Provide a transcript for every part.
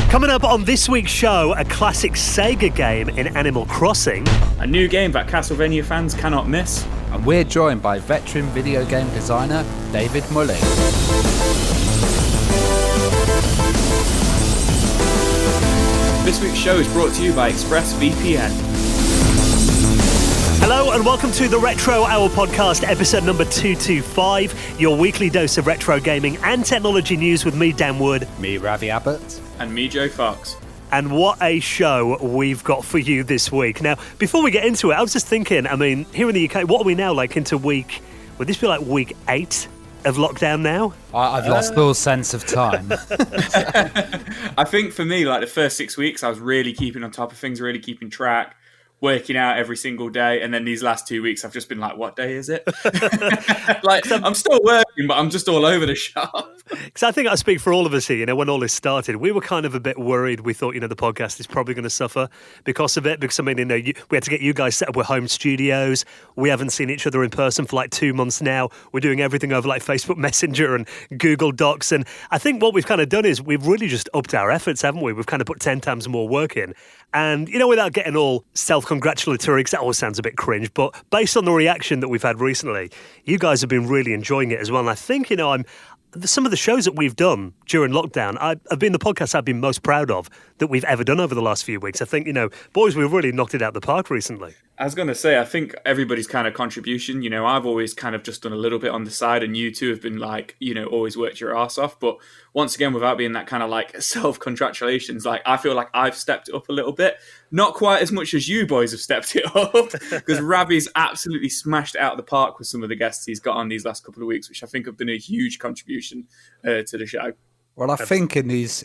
Coming up on this week's show, a classic Sega game in Animal Crossing. A new game that Castlevania fans cannot miss. And we're joined by veteran video game designer David Mullich. This week's show is brought to you by ExpressVPN. Hello and welcome to the Retro Hour podcast, episode number 225, your weekly dose of retro gaming and technology news with me, Dan Wood. Me, Ravi Abbott. And me, Joe Fox. And what a show we've got for you this week. Now, before we get into it, I was just thinking, I mean, here in the UK, what are we now, like into would this be like week 8 of lockdown now? I've lost all sense of time. I think for me, like the first 6 weeks, I was really keeping on top of things, really keeping track, working out every single day. And then these last 2 weeks, I've just been like, what day is it? Like, I'm still working, but I'm just all over the shop. Because I think I speak for all of us here, when all this started, we were kind of a bit worried. We thought, the podcast is probably going to suffer because of it. Because, I mean, we had to get you guys set up with home studios. We haven't seen each other in person for like 2 months now. We're doing everything over like Facebook Messenger and Google Docs. And I think what we've kind of done is we've really just upped our efforts, haven't we? We've kind of put 10 times more work in. And, without getting all self-congratulatory, because that always sounds a bit cringe, but based on the reaction that we've had recently, you guys have been really enjoying it as well. And I think, some of the shows that we've done during lockdown have been the podcasts I've been most proud of that we've ever done over the last few weeks. I think, boys, we've really knocked it out the park recently. I was going to say, I think everybody's kind of contribution, I've always kind of just done a little bit on the side, and you two have been like, always worked your arse off. But once again, without being that kind of like self-congratulations, like I feel like I've stepped it up a little bit. Not quite as much as you boys have stepped it up, because Ravi's absolutely smashed it out of the park with some of the guests he's got on these last couple of weeks, which I think have been a huge contribution to the show. Well, I think in these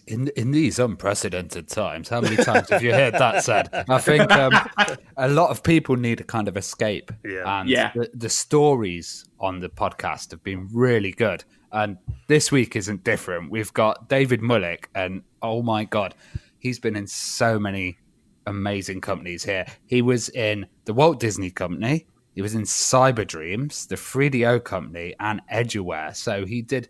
unprecedented times, how many times have you heard that said? I think a lot of people need a kind of escape. Yeah. And the stories on the podcast have been really good. And this week isn't different. We've got David Mullich, and oh my God, he's been in so many amazing companies here. He was in the Walt Disney Company, he was in Cyber Dreams, the 3DO Company, and Edgeware. So he did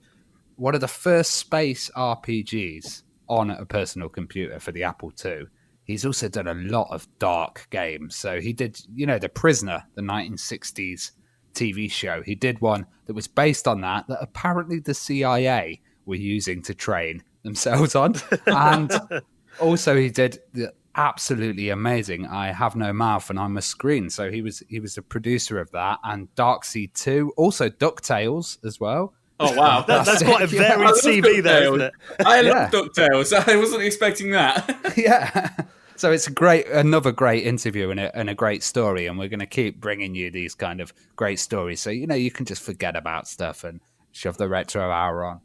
one of the first space RPGs on a personal computer for the Apple II. He's also done a lot of dark games. So he did, The Prisoner, the 1960s TV show. He did one that was based on that apparently the CIA were using to train themselves on. And also he did the absolutely amazing I Have No Mouth and I'm a Screen. So he was the producer of that, and Darkseid 2, also DuckTales as well. Oh, wow. That's quite a varied CV there, isn't it? I love DuckTales. I wasn't expecting that. Yeah. So it's another great interview and a great story, and we're going to keep bringing you these kind of great stories. So, you can just forget about stuff and shove the Retro Hour on.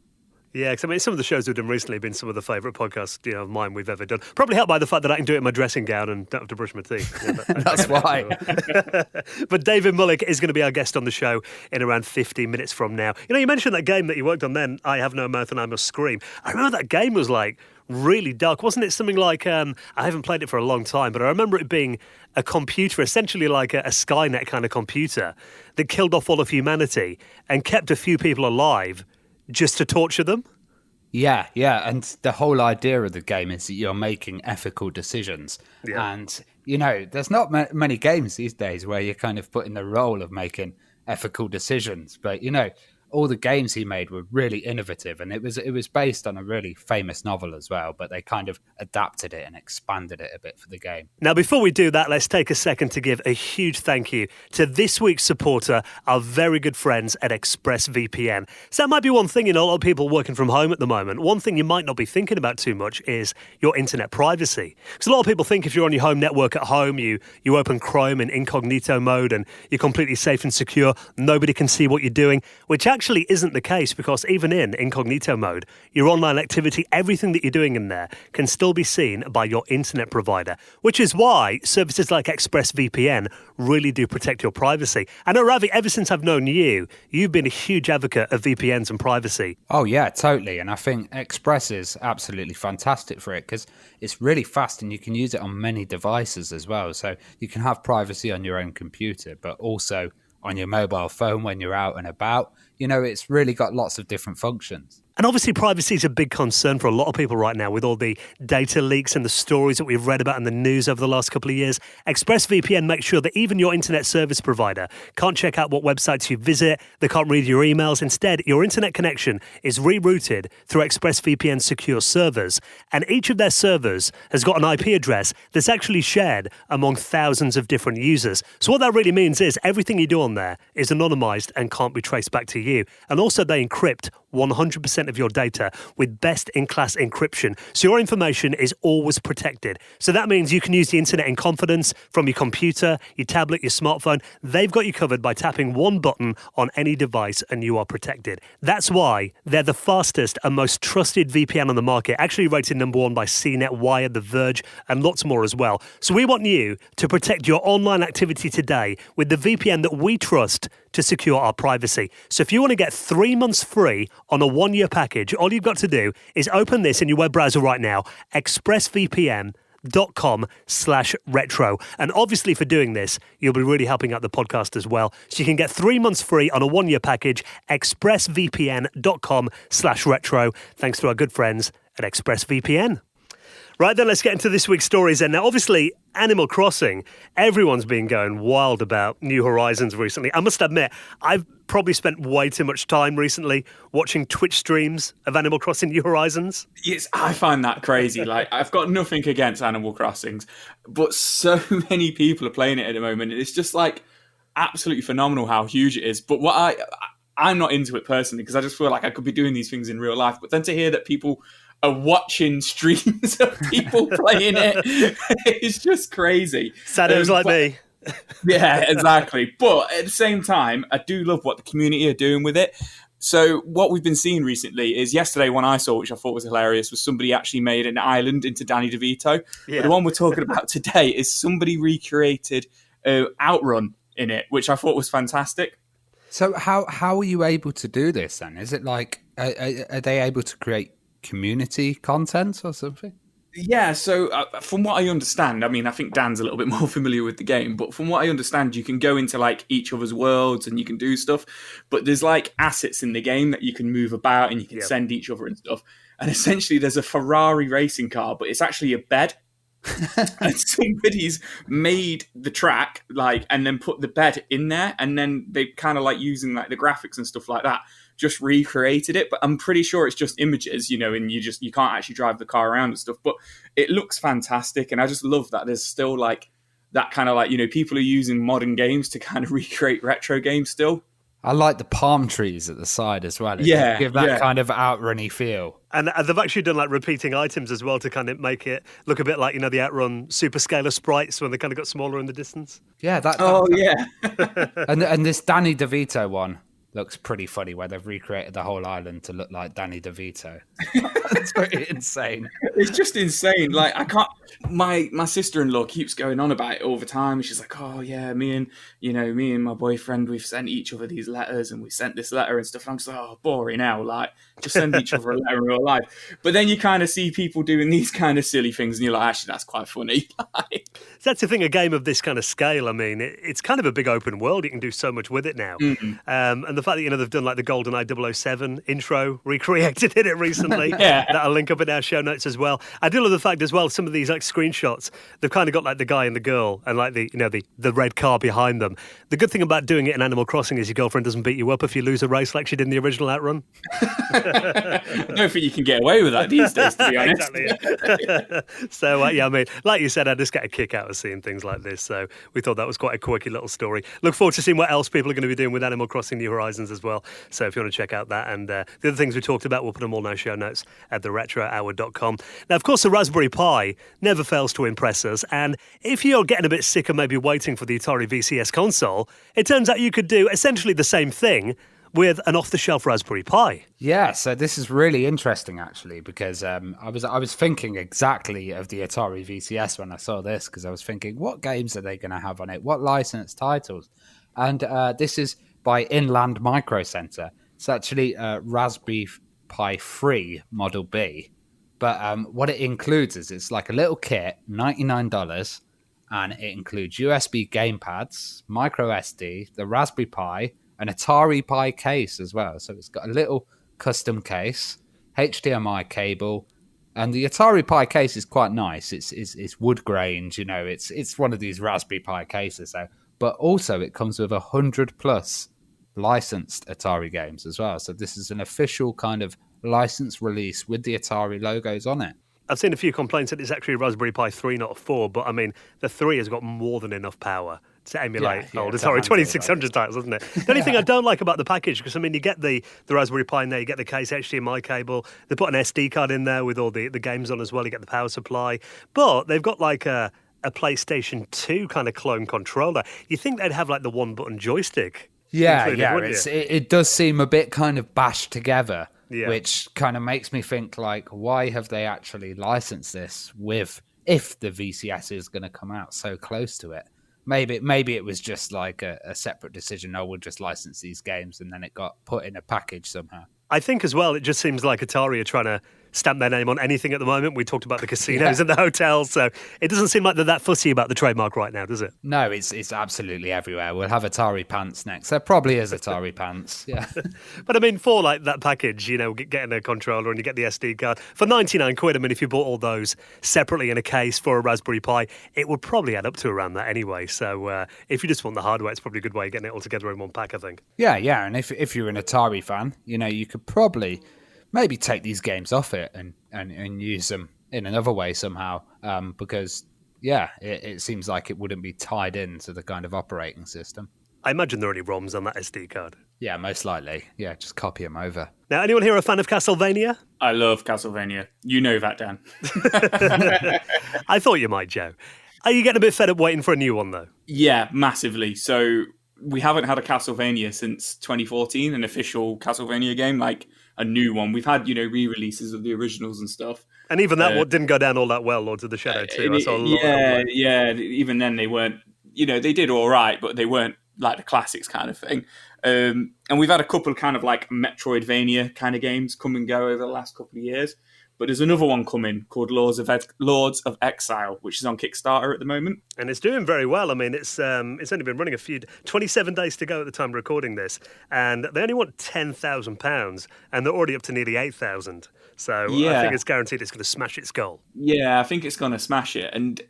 Yeah, because I mean, some of the shows we've done recently have been some of the favourite podcasts, of mine we've ever done. Probably helped by the fact that I can do it in my dressing gown and don't have to brush my teeth. Yeah, That's why. But David Mullich is going to be our guest on the show in around 15 minutes from now. You mentioned that game that you worked on then, I Have No Mouth and I Must Scream. I remember that game was like really dark. Wasn't it something like, I haven't played it for a long time, but I remember it being a computer, essentially like a Skynet kind of computer that killed off all of humanity and kept a few people alive just to torture them? Yeah. And the whole idea of the game is that you're making ethical decisions. Yeah. And, there's not many games these days where you're kind of put in the role of making ethical decisions. But, all the games he made were really innovative, and it was based on a really famous novel as well, but they kind of adapted it and expanded it a bit for the game. Now, before we do that, let's take a second to give a huge thank you to this week's supporter, our very good friends at ExpressVPN. So that might be one thing, a lot of people working from home at the moment. One thing you might not be thinking about too much is your internet privacy. Because a lot of people think if you're on your home network at home, you open Chrome in incognito mode and you're completely safe and secure, nobody can see what you're doing, which actually isn't the case, because even in incognito mode, your online activity, everything that you're doing in there can still be seen by your internet provider, which is why services like ExpressVPN really do protect your privacy. I know, Ravi, ever since I've known you, you've been a huge advocate of VPNs and privacy. Oh, yeah, totally. And I think Express is absolutely fantastic for it because it's really fast and you can use it on many devices as well. So you can have privacy on your own computer, but also on your mobile phone when you're out and about. it's really got lots of different functions. And obviously, privacy is a big concern for a lot of people right now with all the data leaks and the stories that we've read about in the news over the last couple of years. ExpressVPN makes sure that even your internet service provider can't check out what websites you visit, they can't read your emails. Instead, your internet connection is rerouted through ExpressVPN secure servers. And each of their servers has got an IP address that's actually shared among thousands of different users. So what that really means is everything you do on there is anonymized and can't be traced back to you. And also they encrypt 100% of your data with best-in-class encryption, so your information is always protected. So that means you can use the internet in confidence from your computer, your tablet, your smartphone. They've got you covered by tapping one button on any device and you are protected. That's why they're the fastest and most trusted VPN on the market, actually rated number 1 by CNET, Wired, The Verge, and lots more as well. So we want you to protect your online activity today with the VPN that we trust to secure our privacy. So if you want to get 3 months free on a 1-year package, all you've got to do is open this in your web browser right now, expressvpn.com/retro. And obviously for doing this, you'll be really helping out the podcast as well. So you can get 3 months free on a 1-year package, expressvpn.com/retro. Thanks to our good friends at ExpressVPN. Right then, let's get into this week's stories then. Now, obviously, Animal Crossing, everyone's been going wild about New Horizons recently. I must admit, I've probably spent way too much time recently watching Twitch streams of Animal Crossing New Horizons. Yes, I find that crazy. Like, I've got nothing against Animal Crossings, but so many people are playing it at the moment. It's just like absolutely phenomenal how huge it is. But I'm not into it personally because I just feel like I could be doing these things in real life. But then to hear that people are watching streams of people playing it, it's just crazy. Saddos like me. Yeah, exactly. But at the same time, I do love what the community are doing with it. So what we've been seeing recently is yesterday one I saw, which I thought was hilarious, was somebody actually made an island into Danny DeVito. Yeah. But the one we're talking about today is somebody recreated Outrun in it, which I thought was fantastic. So how are you able to do this then? Is it like, are they able to create community content or something? Yeah, so from what I understand, I mean, I think Dan's a little bit more familiar with the game, but from what I understand, you can go into like each other's worlds and you can do stuff, but there's like assets in the game that you can move about and you can send each other and stuff. And essentially there's a Ferrari racing car, but it's actually a bed. And somebody's made the track like and then put the bed in there, and then they kind of like using like the graphics and stuff like that just recreated it. But I'm pretty sure it's just images, and you can't actually drive the car around and stuff, but it looks fantastic. And I just love that there's still like that kind of like, people are using modern games to kind of recreate retro games still. I like the palm trees at the side as well. Give that kind of outrunny feel. And they've actually done like repeating items as well to kind of make it look a bit like, the Outrun super scaler sprites when they kind of got smaller in the distance. Yeah. Yeah. and this Danny DeVito one looks pretty funny where they've recreated the whole island to look like Danny DeVito. It's pretty insane. It's just insane. Like I can't. My sister-in-law keeps going on about it all the time. She's like, "Oh yeah, me and my boyfriend, we've sent each other these letters, and we sent this letter and stuff." And I'm just like, "Oh, boring now. Like, just send each other a letter in real life." But then you kind of see people doing these kind of silly things, and you're like, "Actually, that's quite funny." That's the thing. A game of this kind of scale. I mean, it's kind of a big open world. You can do so much with it now. Mm-hmm. And the fact that they've done like the GoldenEye 007 intro, recreated it recently. Yeah. That'll link up in our show notes as well. I do love the fact as well, some of these like screenshots, they've kind of got like the guy and the girl and like the red car behind them. The good thing about doing it in Animal Crossing is your girlfriend doesn't beat you up if you lose a race like she did in the original Outrun. I don't think you can get away with that these days, to be honest. Exactly. Yeah. So, I mean, like you said, I just get a kick out of seeing things like this. So we thought that was quite a quirky little story. Look forward to seeing what else people are going to be doing with Animal Crossing New Horizons as well. So if you want to check out that and the other things we talked about, we'll put them all in our show notes at theretrohour.com. Now, of course, the Raspberry Pi never fails to impress us. And if you're getting a bit sick of maybe waiting for the Atari VCS console, it turns out you could do essentially the same thing with an off-the-shelf Raspberry Pi. Yeah, so this is really interesting, actually, because I was thinking exactly of the Atari VCS when I saw this, because I was thinking, what games are they going to have on it? What licensed titles? And this is by Inland Micro Center. It's actually Raspberry Pi 3 Model B. But what it includes is it's like a little kit, $99, and it includes USB gamepads, micro SD, the Raspberry Pi, an Atari Pi case as well. So it's got a little custom case, HDMI cable, and the Atari Pi case is quite nice. It's wood grained, it's one of these Raspberry Pi cases. So, but also it comes with 100+ licensed Atari games as well. So this is an official kind of license release with the Atari logos on it. I've seen a few complaints that it's actually a Raspberry Pi 3, not a 4, but I mean, the 3 has got more than enough power to emulate old Atari 2600 titles, doesn't it? The only thing I don't like about the package, because I mean, you get the Raspberry Pi in there, you get the case, HDMI cable, they put an SD card in there with all the games on as well, you get the power supply, but they've got like a PlayStation 2 kind of clone controller. You think they'd have like the one-button joystick? It does seem a bit kind of bashed together. Yeah. Which kind of makes me think, like, why have they actually licensed this if the VCS is going to come out so close to it? Maybe it was just like a separate decision. Oh, we'll just license these games, and then it got put in a package somehow. I think as well, it just seems like Atari are trying to stamp their name on anything at the moment. We talked about the casinos and the hotels, so it doesn't seem like they're that fussy about the trademark right now, does it? No, it's absolutely everywhere. We'll have Atari pants next. There probably is Atari pants, yeah. But I mean, for like that package, getting a controller and you get the SD card for 99 quid. I mean, if you bought all those separately in a case for a Raspberry Pi, it would probably add up to around that anyway. So if you just want the hardware, it's probably a good way of getting it all together in one pack, I think. Yeah, and if you're an Atari fan, you could probably maybe take these games off it and use them in another way somehow, because, it seems like it wouldn't be tied into the kind of operating system. I imagine there are only ROMs on that SD card. Yeah, most likely. Yeah, just copy them over. Now, anyone here a fan of Castlevania? I love Castlevania. You know that, Dan. I thought you might, Joe. Are you getting a bit fed up waiting for a new one, though? Yeah, massively. So we haven't had a Castlevania since 2014, an official Castlevania game, like a new one. We've had, re-releases of the originals and stuff. And even that didn't go down all that well, Lords of the Shadow 2. I saw a lot of even then they weren't, they did all right, but they weren't like the classics kind of thing. And we've had a couple of kind of like Metroidvania kind of games come and go over the last couple of years. But there's another one coming called Lords of Exile, which is on Kickstarter at the moment. And it's doing very well. I mean, it's only been running 27 days to go at the time of recording this. And they only want £10,000, and they're already up to nearly 8,000. So I think it's guaranteed it's going to smash its goal. Yeah, I think it's going to smash it. And,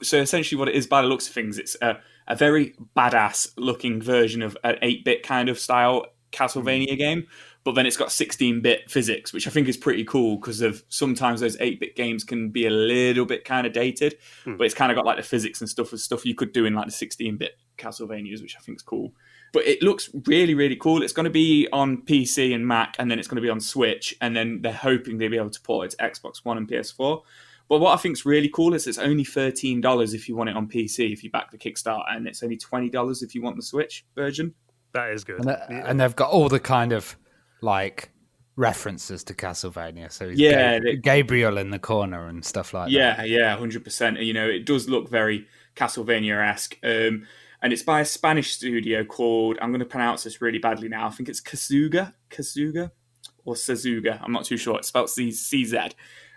so essentially what it is, by the looks of things, it's a very badass looking version of an 8-bit kind of style Castlevania game. But then it's got 16-bit physics, which I think is pretty cool because of sometimes those 8-bit games can be a little bit kind of dated. But it's kind of got like the physics and stuff you could do in like the 16-bit Castlevanias, which I think is cool. But it looks really, really cool. It's going to be on PC and Mac, and then it's going to be on Switch, and then they're hoping they'll be able to port it to Xbox One and PS4. But what I think is really cool is it's only $13 if you want it on PC, if you back the Kickstarter, and it's only $20 if you want the Switch version. That is good. And they've got all the kind of like references to Castlevania. So Gabriel in the corner and stuff like that. Yeah, 100%. It does look very Castlevania-esque. And it's by a Spanish studio called, I'm going to pronounce this really badly now, I think it's Kazuga or Sazuga. I'm not too sure. It's spelled CZ.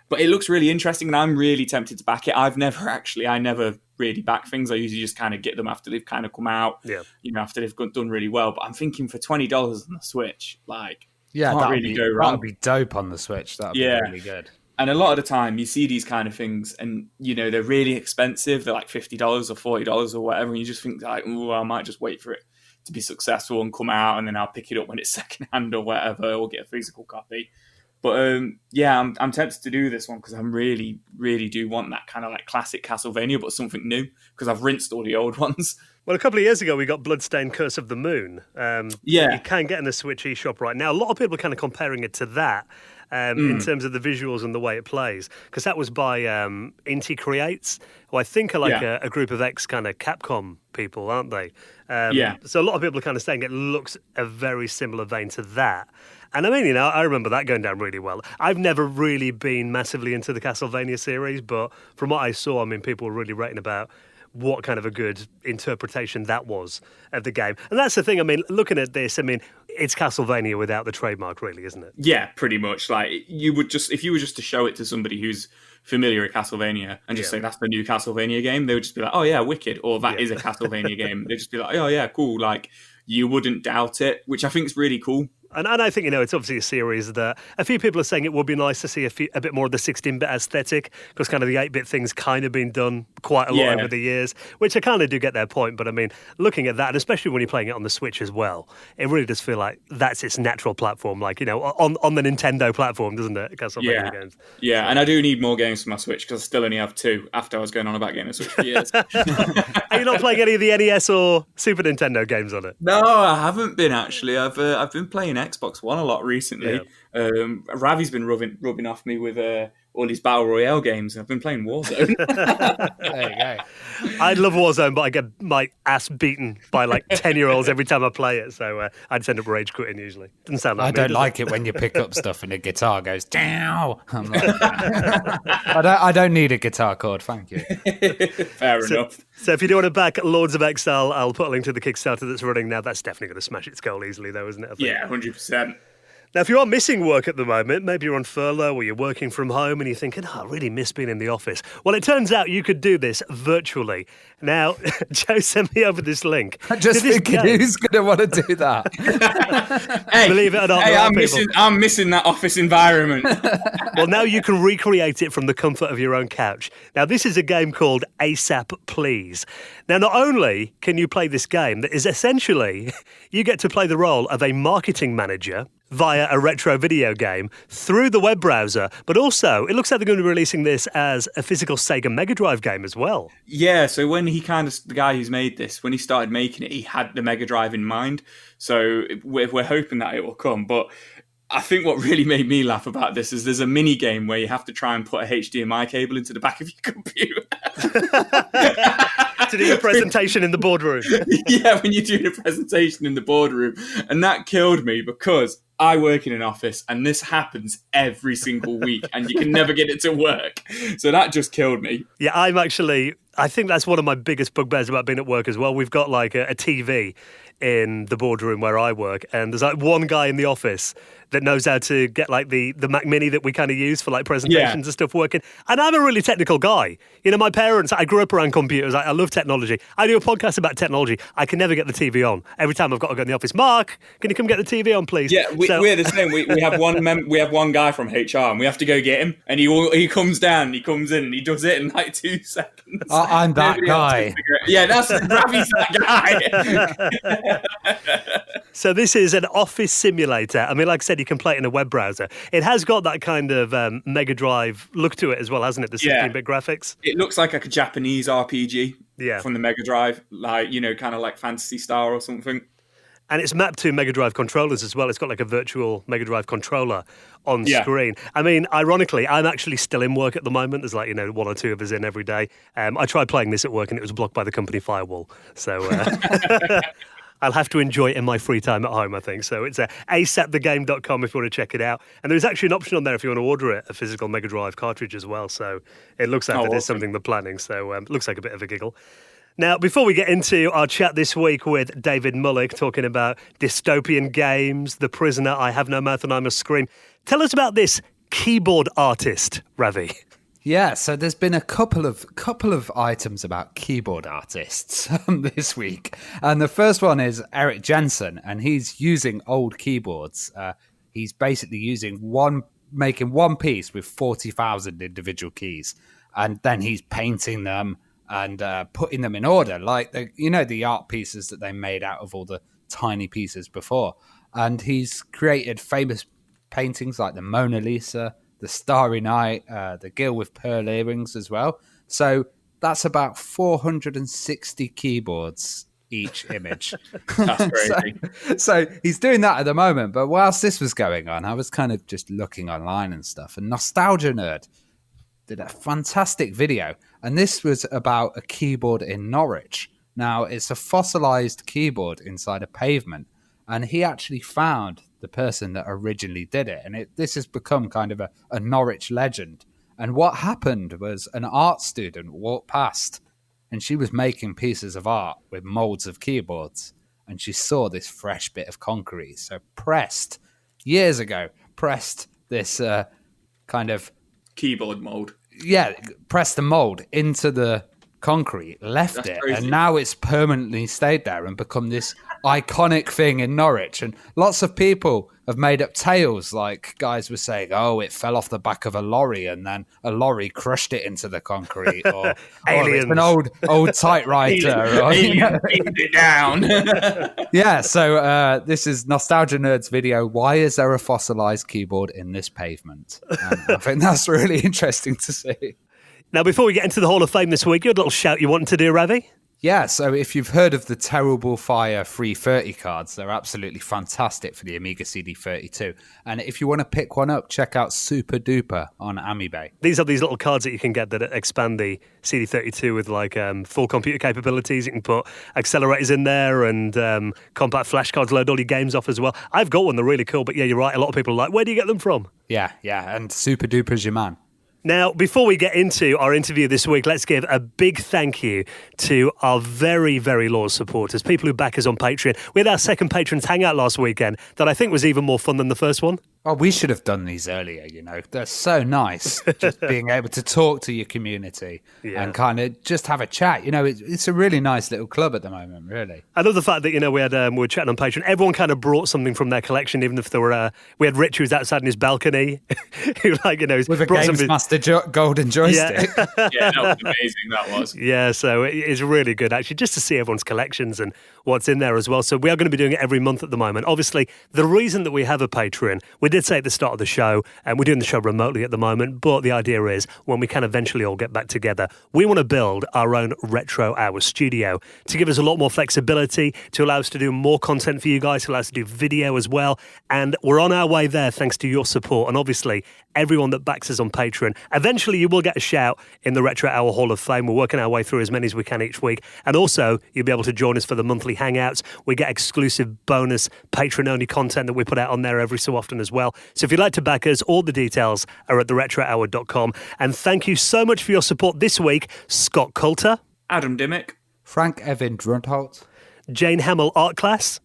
But it looks really interesting, and I'm really tempted to back it. I never really back things. I usually just kind of get them after they've kind of come out, after they've done really well. But I'm thinking for $20 on the Switch, like, that'd be dope on the Switch. That'd be really good. And a lot of the time, you see these kind of things, and they're really expensive. They're like $50 or $40 or whatever, and you just think like, "Oh, I might just wait for it to be successful and come out, and then I'll pick it up when it's secondhand or whatever, or get a physical copy." But I'm tempted to do this one because I really, really do want that kind of like classic Castlevania, but something new because I've rinsed all the old ones. Well, a couple of years ago, we got Bloodstained Curse of the Moon. You can get in the Switch eShop right now. A lot of people are kind of comparing it to that in terms of the visuals and the way it plays, because that was by Inti Creates, who I think are like a group of kind of Capcom people, aren't they? So a lot of people are kind of saying it looks a very similar vein to that. And I mean, I remember that going down really well. I've never really been massively into the Castlevania series, but from what I saw, I mean, people were really rating about what kind of a good interpretation that was of the game. And that's the thing, I mean, looking at this, I mean, it's Castlevania without the trademark, really, isn't it? Yeah, pretty much. Like you would just, if you were just to show it to somebody who's familiar with Castlevania and just say that's the new Castlevania game, they would just be like, oh yeah, wicked, or that is a Castlevania game. They'd just be like, oh yeah, cool. Like you wouldn't doubt it, which I think is really cool. And I think, it's obviously a series that a few people are saying it would be nice to see a bit more of the 16-bit aesthetic, because kind of the 8-bit thing's kind of been done quite a lot over the years, which I kind of do get their point. But I mean, looking at that, and especially when you're playing it on the Switch as well, it really does feel like that's its natural platform, like, on the Nintendo platform, doesn't it? Castlevania games. Yeah, so. And I do need more games for my Switch, because I still only have 2 after I was going on about getting a Switch for years. Are you not playing any of the NES or Super Nintendo games on it? No, I haven't been, actually. I've been playing Xbox One a lot recently. Ravi's been rubbing off me with all these Battle Royale games. I've been playing Warzone. There you go. I love Warzone, but I get my ass beaten by like 10-year-olds every time I play it. So I just end up rage quitting usually. Doesn't sound like I don't like it when you pick up stuff and the guitar goes down. I'm like, I don't need a guitar chord, thank you. Fair enough. So if you do want to back Lords of Exile, I'll put a link to the Kickstarter that's running now. That's definitely going to smash its goal easily, though, isn't it? I think. Yeah, 100%. Now, if you are missing work at the moment, maybe you're on furlough or you're working from home and you're thinking, I really miss being in the office. Well, it turns out you could do this virtually. Now, Joe sent me over this link. I just thinking, who's going to want to do that? Hey, believe it or not, I'm missing that office environment. Well, now you can recreate it from the comfort of your own couch. Now, this is a game called ASAP Please. Now, not only can you play this game, that is essentially, you get to play the role of a marketing manager via a retro video game through the web browser, but also it looks like they're going to be releasing this as a physical Sega Mega Drive game as well. Yeah, so when the guy who's made this, when he started making it, he had the Mega Drive in mind. So we're hoping that it will come. But I think what really made me laugh about this is there's a mini game where you have to try and put a HDMI cable into the back of your computer. To do your presentation in the boardroom. Yeah, when you're doing a presentation in the boardroom. And that killed me because I work in an office and this happens every single week and you can never get it to work. So that just killed me. Yeah, I think that's one of my biggest bugbears about being at work as well. We've got like a TV in the boardroom where I work, and there's like one guy in the office that knows how to get like the Mac Mini that we kind of use for like presentations and stuff working. And I'm a really technical guy. My parents, I grew up around computers. I love technology. I do a podcast about technology. I can never get the TV on. Every time I've got to go in the office, Mark, can you come get the TV on, please? Yeah, we're the same. We have one guy from HR, and we have to go get him. And he comes down, he comes in, and he does it in like 2 seconds. I'm that guy. Yeah, that's Ravi's that guy. So this is an office simulator. I mean, like I said, you can play it in a web browser. It has got that kind of Mega Drive look to it as well, hasn't it? The 16-bit graphics. It looks like a Japanese RPG from the Mega Drive, like, kind of like Phantasy Star or something. And it's mapped to Mega Drive controllers as well. It's got like a virtual Mega Drive controller on screen. I mean, ironically, I'm actually still in work at the moment. There's like, 1 or 2 of us in every day. I tried playing this at work and it was blocked by the company firewall. So I'll have to enjoy it in my free time at home, I think. So it's asapthegame.com if you want to check it out. And there's actually an option on there if you want to order it, a physical Mega Drive cartridge as well. So it looks like it is something they're planning. So it looks like a bit of a giggle. Now, before we get into our chat this week with David Mullich, talking about dystopian games, The Prisoner, I Have No Mouth and I Must Scream, tell us about this keyboard artist, Ravi. Yeah, so there's been a couple of items about keyboard artists this week. And the first one is Eric Jensen, and he's using old keyboards. He's basically making one piece with 40,000 individual keys, and then he's painting them and putting them in order, like the art pieces that they made out of all the tiny pieces before. And he's created famous paintings like the Mona Lisa, the Starry Night, the Girl with Pearl Earrings as well. So that's about 460 keyboards each image. That's crazy. So he's doing that at the moment. But whilst this was going on, I was kind of just looking online and stuff. And Nostalgia Nerd did a fantastic video. And this was about a keyboard in Norwich. Now, it's a fossilized keyboard inside a pavement. And he actually found the person that originally did it. And this has become kind of a Norwich legend. And what happened was an art student walked past and she was making pieces of art with molds of keyboards. and she saw this fresh bit of concrete. So years ago, pressed this kind of keyboard mold. Yeah, pressed the mold into the concrete, left That's it, crazy. and now it's permanently stayed there and become this iconic thing in Norwich. And lots of people have made up tales, like guys were saying, oh, it fell off the back of a lorry and then a lorry crushed it into the concrete, or it's an old typewriter. Alien beamed it down. Yeah, so this is Nostalgia Nerd's video, why is there a fossilized keyboard in this pavement? And I think that's really interesting to see. Now, before we get into the Hall of Fame this week, you had a little shout you wanted to do, Ravi? Yeah, so if you've heard of the Terrible Fire 330 cards, they're absolutely fantastic for the Amiga CD32. And if you want to pick one up, check out Super Duper on Amiibo. These are these little cards that you can get that expand the CD32 with like full computer capabilities. You can put accelerators in there and compact flash cards, load all your games off as well. I've got one, they're really cool, but yeah, you're right. A lot of people are like, where do you get them from? Yeah, and Super Duper's your man. Now, before we get into our interview this week, let's give a big thank you to our very, very loyal supporters, people who back us on Patreon. We had our second Patrons Hangout last weekend that I think was even more fun than the first one. Oh, we should have done these earlier, They're so nice, just being able to talk to your community and kind of just have a chat. It's a really nice little club at the moment, really. I love the fact that, we were chatting on Patreon. Everyone kind of brought something from their collection, even if there were... we had Rich, who was outside in his balcony, who, with a Games Master golden joystick. Yeah, that was amazing, that was. Yeah, so it's really good, actually, just to see everyone's collections and what's in there as well. So we are going to be doing it every month at the moment. Obviously, the reason that we have a Patreon, we did say at the start of the show, and we're doing the show remotely at the moment, but the idea is when we can eventually all get back together, we want to build our own Retro Hour studio to give us a lot more flexibility, to allow us to do more content for you guys, to allow us to do video as well. And we're on our way there thanks to your support. And obviously, everyone that backs us on Patreon, eventually you will get a shout in the Retro Hour Hall of Fame. We're working our way through as many as we can each week. And also, you'll be able to join us for the monthly Hangouts. We get exclusive bonus Patreon-only content that we put out on there every so often as well. So if you'd like to back us, all the details are at theretrohour.com. And thank you so much for your support this week, Scott Coulter, Adam Dimmick, Frank Evan Druntholt, Jane Hamill Art Class,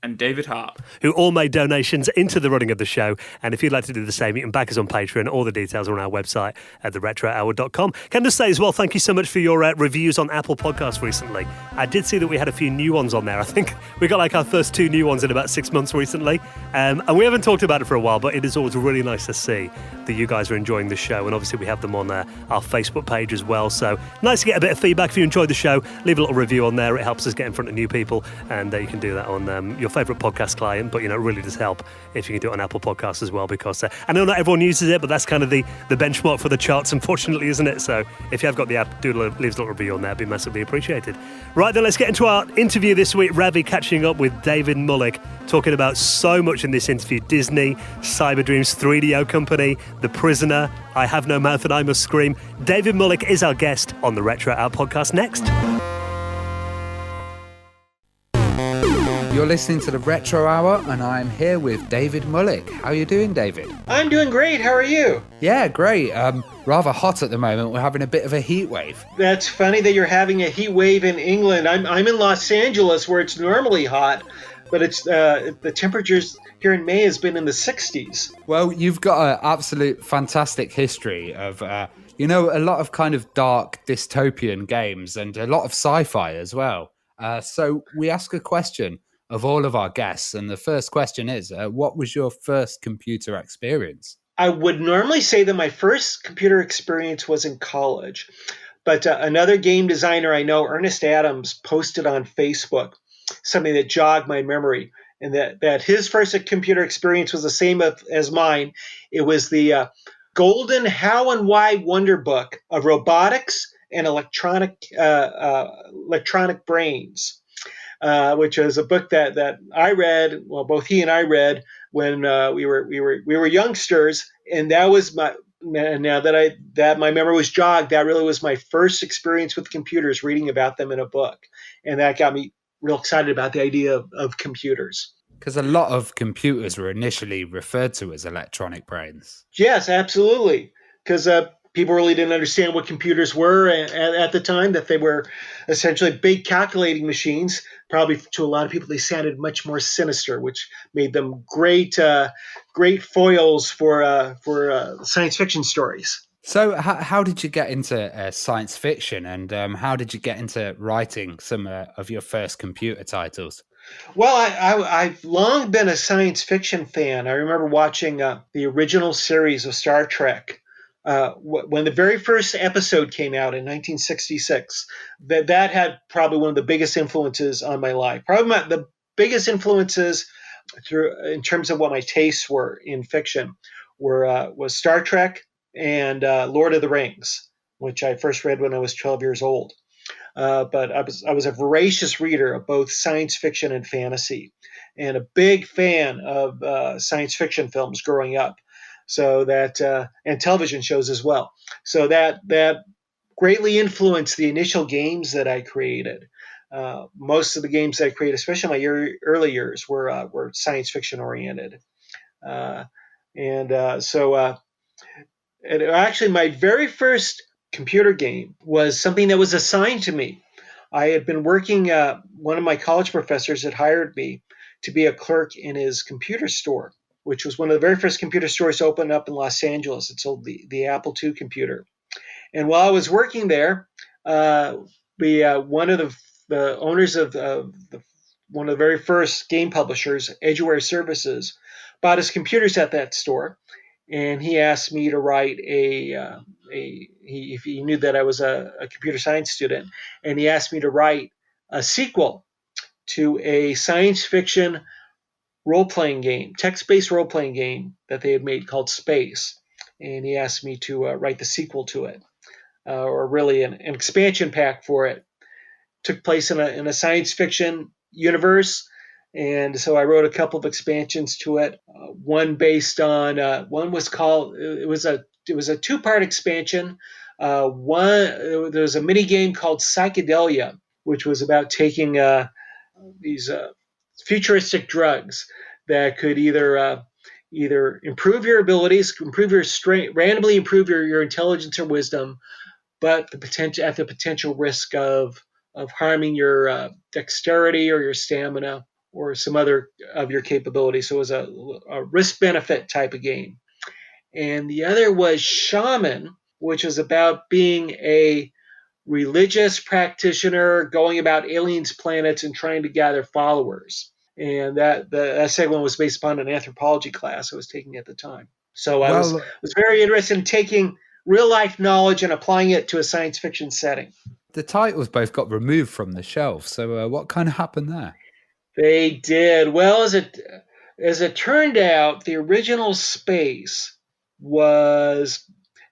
and David Hart, who all made donations into the running of the show. And if you'd like to do the same, you can back us on Patreon. All the details are on our website at theretrohour.com. Can I just say as well, thank you so much for your reviews on Apple Podcasts recently. I did see that we had a few new ones on there. I think we got like our first 2 new ones in about 6 months recently. And we haven't talked about it for a while, but it is always really nice to see that you guys are enjoying the show. And obviously we have them on our Facebook page as well. So nice to get a bit of feedback. If you enjoyed the show, leave a little review on there. It helps us get in front of new people. And you can do that on your favourite podcast client, but it really does help if you can do it on Apple Podcasts as well, because I know not everyone uses it, but that's kind of the benchmark for the charts, unfortunately, isn't it? So if you have got the app, leave a little review on there. It'd be massively appreciated. Right then, let's get into our interview this week. Ravi catching up with David Mullich, talking about so much in this interview: Disney, Cyberdreams, 3DO Company, The Prisoner, I Have No Mouth and I Must Scream. David Mullich is our guest on the Retro Hour podcast next. You're listening to the Retro Hour, and I'm here with David Mullich. How are you doing, David? I'm doing great. How are you? Yeah, great. Rather hot at the moment. We're having a bit of a heat wave. That's funny that you're having a heat wave in England. I'm in Los Angeles, where it's normally hot, but it's the temperatures here in May has been in the 60s. Well, you've got an absolute fantastic history of a lot of kind of dark dystopian games and a lot of sci-fi as well. So we ask a question of all of our guests, and the first question is, what was your first computer experience? I would normally say that my first computer experience was in college, but another game designer I know, Ernest Adams, posted on Facebook something that jogged my memory, and that his first computer experience was the same as mine. It was the Golden How and Why Wonder Book of Robotics and Electronic Brains. Which was a book that I read. Well, both he and I read when we were youngsters, and that was my. Now that my memory was jogged, that really was my first experience with computers, reading about them in a book, and that got me real excited about the idea of computers. Because a lot of computers were initially referred to as electronic brains. Yes, absolutely. Because people really didn't understand what computers were at the time, that they were essentially big calculating machines probably to a lot of people, they sounded much more sinister, which made them great foils for science fiction stories. So, how did you get into science fiction, and how did you get into writing some of your first computer titles? Well, I've long been a science fiction fan. I remember watching the original series of Star Trek. When the very first episode came out in 1966, that had probably one of the biggest influences on my life. Probably the biggest influences in terms of what my tastes were in fiction was Star Trek and Lord of the Rings, which I first read when I was 12 years old. But I was a voracious reader of both science fiction and fantasy, and a big fan of science fiction films growing up. So that and television shows as well. So that greatly influenced the initial games that I created. Most of the games that I created, especially in my early years, were science fiction oriented. And actually, my very first computer game was something that was assigned to me. I had been working, one of my college professors had hired me to be a clerk in his computer store, which was one of the very first computer stores to open up in Los Angeles. It sold the Apple II computer. And while I was working there, one of the owners of one of the very first game publishers, Edgeware Services, bought his computers at that store. And he asked me to write he knew that I was a computer science student, and he asked me to write a sequel to a science fiction role-playing game, text-based role-playing game that they had made called Space. And he asked me to write the sequel to it, or really an expansion pack for it. Took place in a science fiction universe. And so I wrote a couple of expansions to it. One based on one was called it was a two-part expansion. There was a mini game called Psychedelia, which was about taking these futuristic drugs that could either improve your abilities, improve your strength, randomly improve your intelligence or wisdom, but the potential risk of harming your dexterity or your stamina or some other of your capabilities. So it was a risk-benefit type of game. And the other was Shaman, which was about being a religious practitioner going about aliens' planets and trying to gather followers. And that second one was based upon an anthropology class I was taking at the time. So I was very interested in taking real-life knowledge and applying it to a science fiction setting. The titles both got removed from the shelf. So what kind of happened there? They did. Well, as it turned out, the original Space was,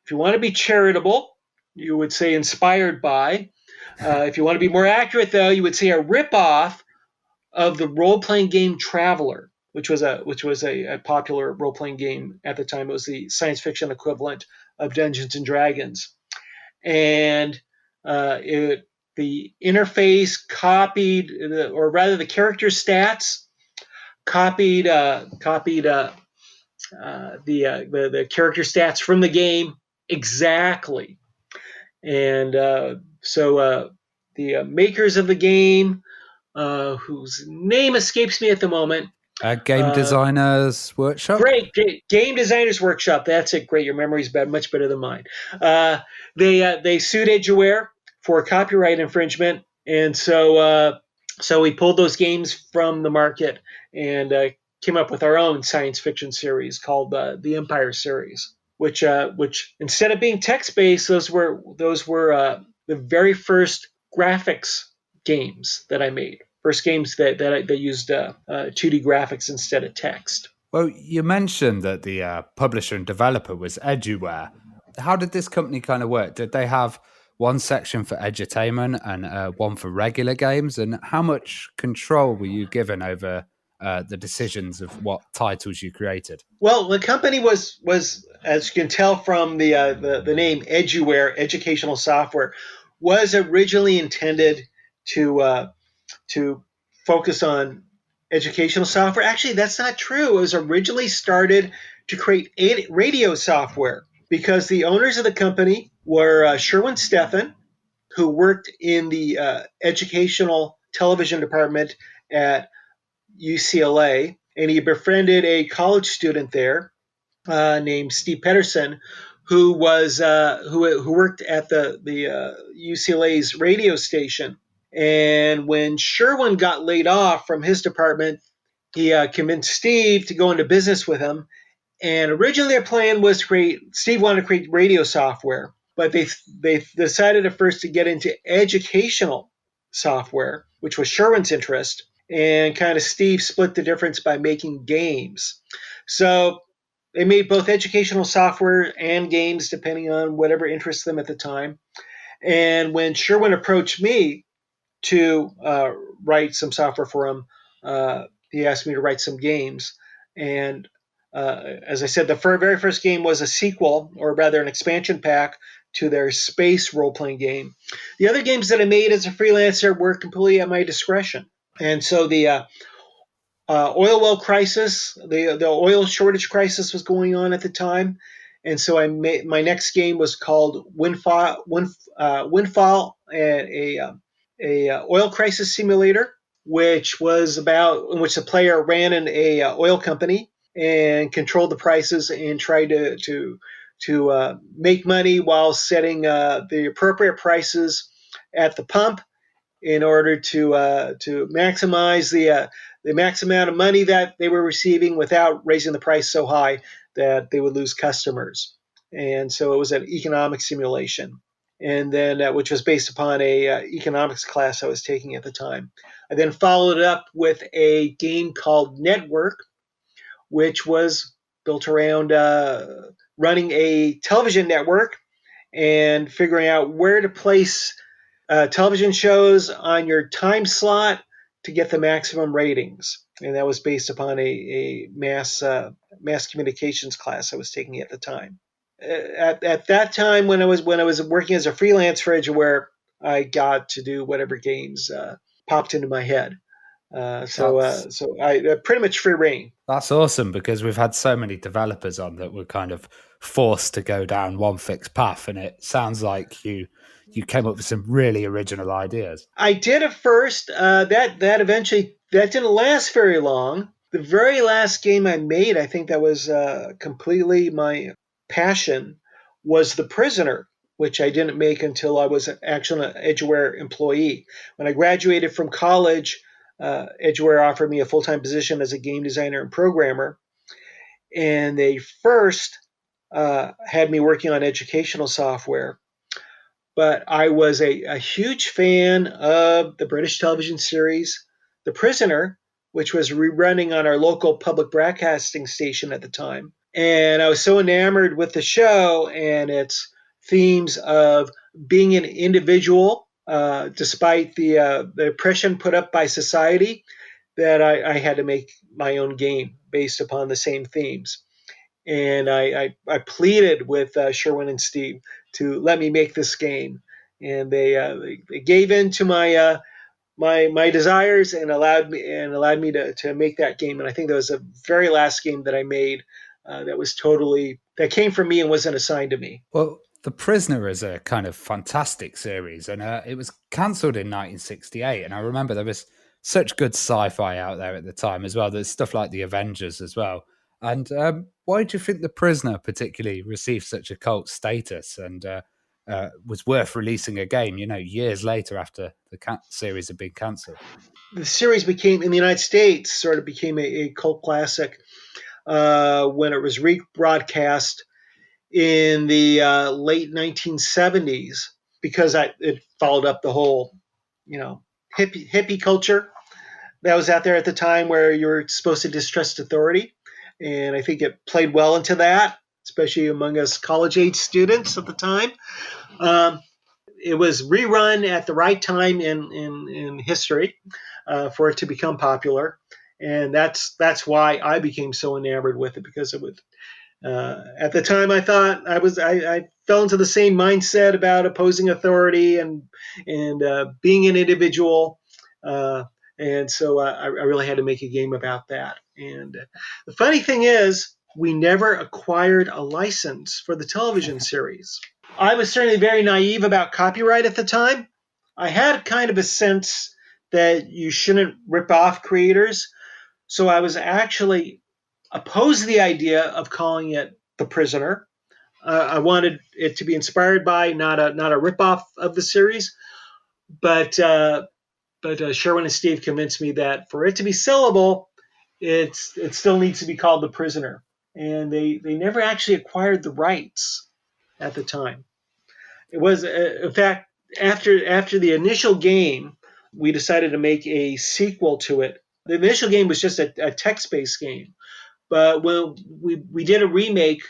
if you want to be charitable, you would say inspired by. If you want to be more accurate, though, you would say a ripoff of the role-playing game Traveler, which was a popular role-playing game at the time. It was the science fiction equivalent of Dungeons and Dragons, and the interface copied, or rather the character stats copied the character stats from the game exactly. And so the makers of the game, whose name escapes me at the moment, Game Designers Workshop? Great. Game Designers Workshop. That's it. Great. Your memory's much better than mine. They sued Edgeware for copyright infringement, and so we pulled those games from the market and came up with our own science fiction series called the Empire series, which instead of being text-based, those were the very first graphics games that I made. First games that used 2D graphics instead of text. Well, you mentioned that the publisher and developer was Edgeware. How did this company kind of work? Did they have one section for edutainment and one for regular games? And how much control were you given over the decisions of what titles you created? Well, the company was as you can tell from the name Edgeware, Educational Software, was originally intended to focus on educational software. Actually, that's not true. It was originally started to create radio software because the owners of the company were Sherwin Steffen, who worked in the educational television department at UCLA, and he befriended a college student there named Steve Pedersen, who worked at the UCLA's radio station. And when Sherwin got laid off from his department, he convinced Steve to go into business with him. And originally their plan was Steve wanted to create radio software, but they decided at first to get into educational software, which was Sherwin's interest, and kind of Steve split the difference by making games. So they made both educational software and games, depending on whatever interests them at the time. And when Sherwin approached me to write some software for him, he asked me to write some games. And as I said, the very first game was a sequel, or rather an expansion pack, to their space role-playing game. The other games that I made as a freelancer were completely at my discretion. And so the oil well crisis, the oil shortage crisis was going on at the time. And so my next game was called Windfall, a oil crisis simulator, which was in which the player ran an oil company and controlled the prices and tried to make money while setting the appropriate prices at the pump in order to maximize the max amount of money that they were receiving without raising the price so high that they would lose customers. And so it was an economic simulation, and then which was based upon a economics class I was taking at the time. I then followed it up with a game called Network, which was built around running a television network and figuring out where to place television shows on your time slot to get the maximum ratings. And that was based upon a mass communications class I was taking at the time. At that time, when I was working as a freelance for Edgeware, I got to do whatever games popped into my head. So I pretty much free reign. That's awesome, because we've had so many developers on that were kind of forced to go down one fixed path, and it sounds like you came up with some really original ideas. I did at first. That eventually didn't last very long. The very last game I made, I think that was completely my passion, was The Prisoner, which I didn't make until I was actually an Edgeware employee. When I graduated from college, Edgeware offered me a full-time position as a game designer and programmer, and they first had me working on educational software. But I was a huge fan of the British television series The Prisoner, which was rerunning on our local public broadcasting station at the time. And I was so enamored with the show and its themes of being an individual, despite the oppression put up by society, that I had to make my own game based upon the same themes. And I pleaded with Sherwin and Steve to let me make this game, and they gave in to my my desires and allowed me to make that game. And I think that was the very last game that I made that came from me and wasn't assigned to me. Well, The Prisoner is a kind of fantastic series, and it was cancelled in 1968. And I remember there was such good sci-fi out there at the time as well. There's stuff like The Avengers as well. And why do you think The Prisoner particularly received such a cult status and was worth releasing a game, years later after the series had been cancelled? The series became, in the United States, sort of became a cult classic when it was rebroadcast in the late 1970s, because it followed up the whole, hippie culture that was out there at the time, where you were supposed to distrust authority. And I think it played well into that, especially among us college-age students at the time. It was rerun at the right time in history for it to become popular, and that's why I became so enamored with it, because it would. At the time, I thought I fell into the same mindset about opposing authority and being an individual. And so I really had to make a game about that. And the funny thing is, we never acquired a license for the television series. I was certainly very naive about copyright at the time. I had kind of a sense that you shouldn't rip off creators. So I was actually opposed to the idea of calling it The Prisoner. I wanted it to be inspired by, not a ripoff of the series. But Sherwin and Steve convinced me that for it to be sellable, it still needs to be called The Prisoner. And they never actually acquired the rights at the time. It was, in fact, after the initial game, we decided to make a sequel to it. The initial game was just a text-based game. But when we did a remake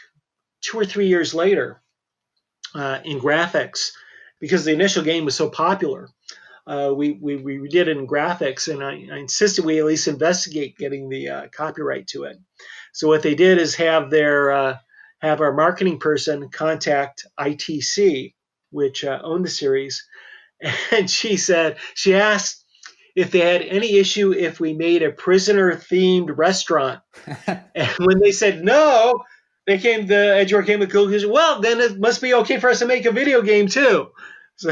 2 or 3 years later in graphics, because the initial game was so popular, we did it in graphics, and I insisted we at least investigate getting the copyright to it. So what they did is have our marketing person contact ITC, which owned the series, and she asked if they had any issue if we made a prisoner-themed restaurant. And when they said no, Edgeworth came with the conclusion, well, then it must be okay for us to make a video game too. So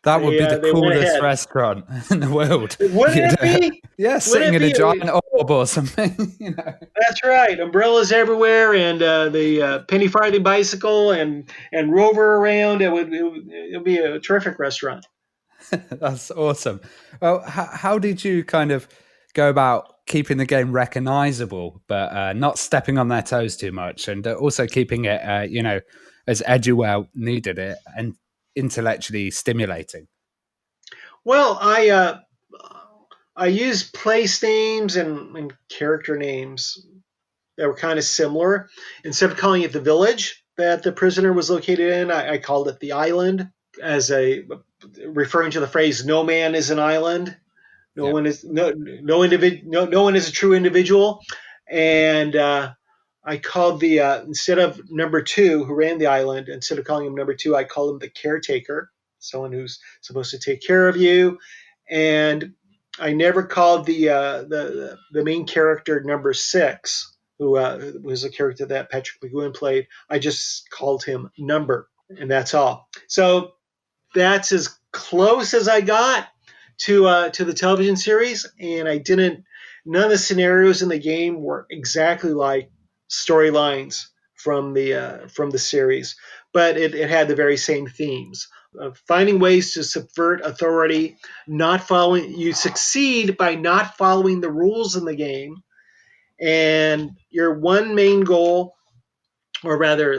that would be the coolest restaurant in the world. Wouldn't it be? Yeah, sitting in a giant orb or something. That's right. Umbrellas everywhere, and the penny farthing bicycle, and rover around. It would be a terrific restaurant. That's awesome. Well, how did you kind of go about keeping the game recognizable, but not stepping on their toes too much, and also keeping it, as Edgewell needed it and intellectually stimulating? Well, I used place names and character names that were kind of similar. Instead of calling it the village that the prisoner was located in, I called it the island, referring to the phrase "no man is an island." No one is a true individual. And I called instead of number 2 who ran the island, instead of calling him number 2, I called him the caretaker, someone who's supposed to take care of you. And I never called the main character number 6, who was a character that Patrick McGowan played. I just called him Number, and that's all. So that's as close as I got to the television series, and none of the scenarios in the game were exactly like storylines from the series, but it had the very same themes of finding ways to subvert authority. You succeed by not following the rules in the game, and your one main goal, or rather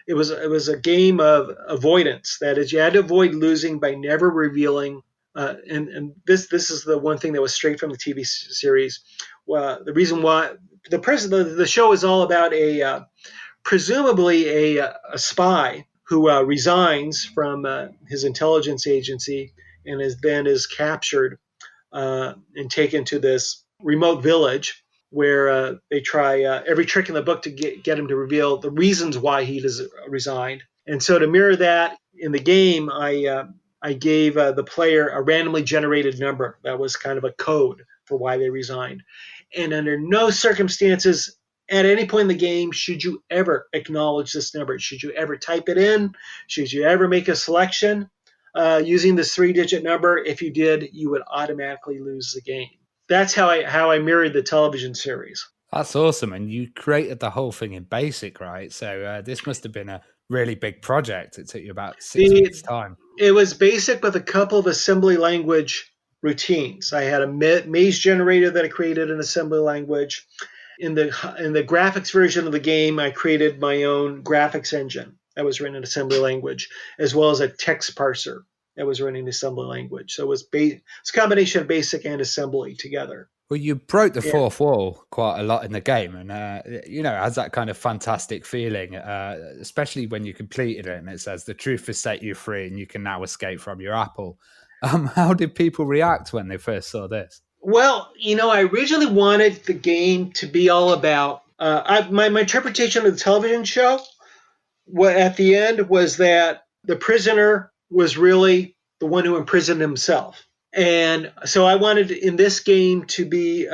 it was a game of avoidance. That is, you had to avoid losing by never revealing. And this is the one thing that was straight from the TV series. The reason why the show is all about presumably a spy who resigns from his intelligence agency and is captured and taken to this remote village where they try every trick in the book to get him to reveal the reasons why he has resigned. And so to mirror that in the game, I gave the player a randomly generated number that was kind of a code for why they resigned. And under no circumstances at any point in the game should you ever acknowledge this number. Should you ever type it in? Should you ever make a selection using this 3-digit number? If you did, you would automatically lose the game. That's how I mirrored the television series. That's awesome. And you created the whole thing in BASIC, right? So this must have been a really big project. It took you about 6 weeks' time. It was BASIC with a couple of assembly language routines. I had a maze generator that I created in assembly language. In the graphics version of the game, I created my own graphics engine that was written in assembly language, as well as a text parser that was written in assembly language. So it's a combination of BASIC and assembly together. Well, you broke the fourth wall quite a lot in the game, and it has that kind of fantastic feeling, especially when you completed it and it says the truth has set you free and you can now escape from your apple. How did people react when they first saw this? Well, I originally wanted the game to be all about my interpretation of the television show. At the end was that the prisoner was really the one who imprisoned himself. And so I wanted in this game to be,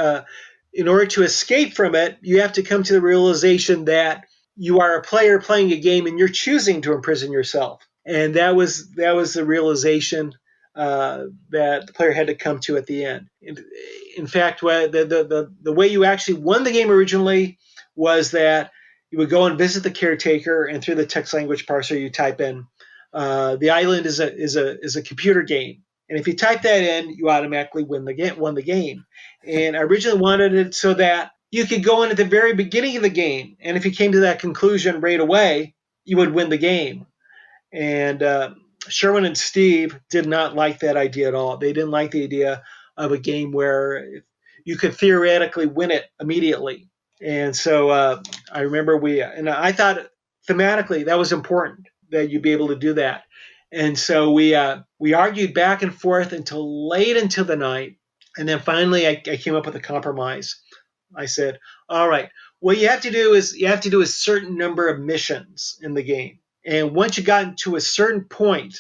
in order to escape from it, you have to come to the realization that you are a player playing a game and you're choosing to imprison yourself. And that was the realization that the player had to come to at the end. In fact, the way you actually won the game originally was that you would go and visit the caretaker, and through the text language parser, you type in the island is a computer game, and if you type that in, you automatically won the game. And I originally wanted it so that you could go in at the very beginning of the game, and if you came to that conclusion right away, you would win the game. And Sherwin and Steve did not like that idea at all. They didn't like the idea of a game where you could theoretically win it immediately. And so I remember and I thought thematically that was important that you'd be able to do that. And so we argued back and forth until late into the night. And then finally I came up with a compromise. I said, all right, what you have to do is a certain number of missions in the game. And once you got to a certain point,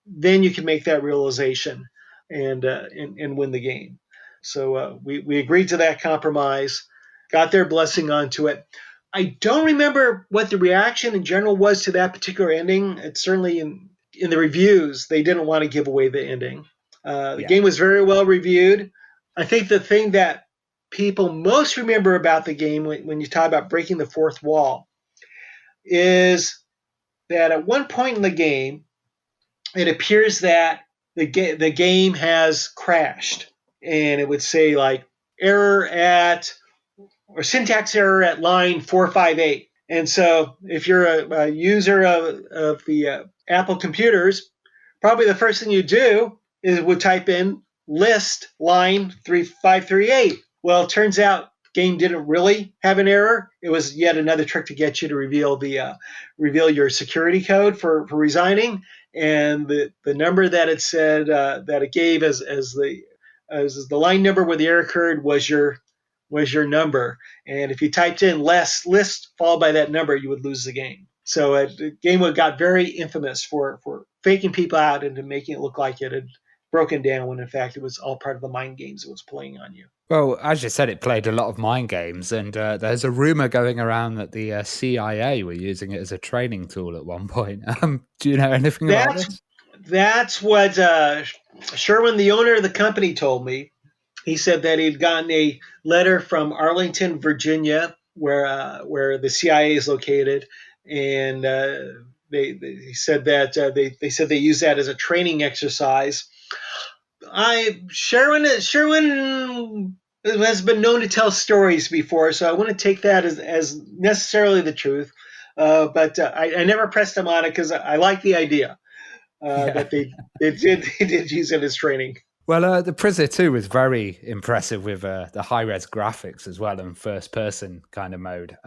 then you can make that realization and win the game. So we agreed to that compromise, got their blessing onto it. I don't remember what the reaction in general was to that particular ending. It's certainly in the reviews, they didn't want to give away the ending. The game was very well reviewed. I think the thing that people most remember about the game when you talk about breaking the fourth wall is that at one point in the game, it appears that the game has crashed, and it would say like syntax error at line 458. And so if you're a user of the Apple computers, probably the first thing you do would type in list line 3538. Well, it turns out the game didn't really have an error. It was yet another trick to get you to reveal your security code for resigning. And the number that it said that it gave as the line number where the error occurred was your number. And if you typed in list followed by that number, you would lose the game. So the game got very infamous for faking people out into making it look like it had broken down when in fact it was all part of the mind games it was playing on you. Well, as you said, it played a lot of mind games, and there's a rumor going around that the CIA were using it as a training tool at one point. Do you know anything about this? That's what Sherwin, the owner of the company, told me. He said that he'd gotten a letter from Arlington, Virginia, where the CIA is located, and they said that they said they use that as a training exercise. Sherwin has been known to tell stories before, so I wouldn't take that as necessarily the truth. But I never pressed him on it because I like the idea that they did use it as training. Well, the Prisoner 2 was very impressive with the high-res graphics as well and first-person kind of mode.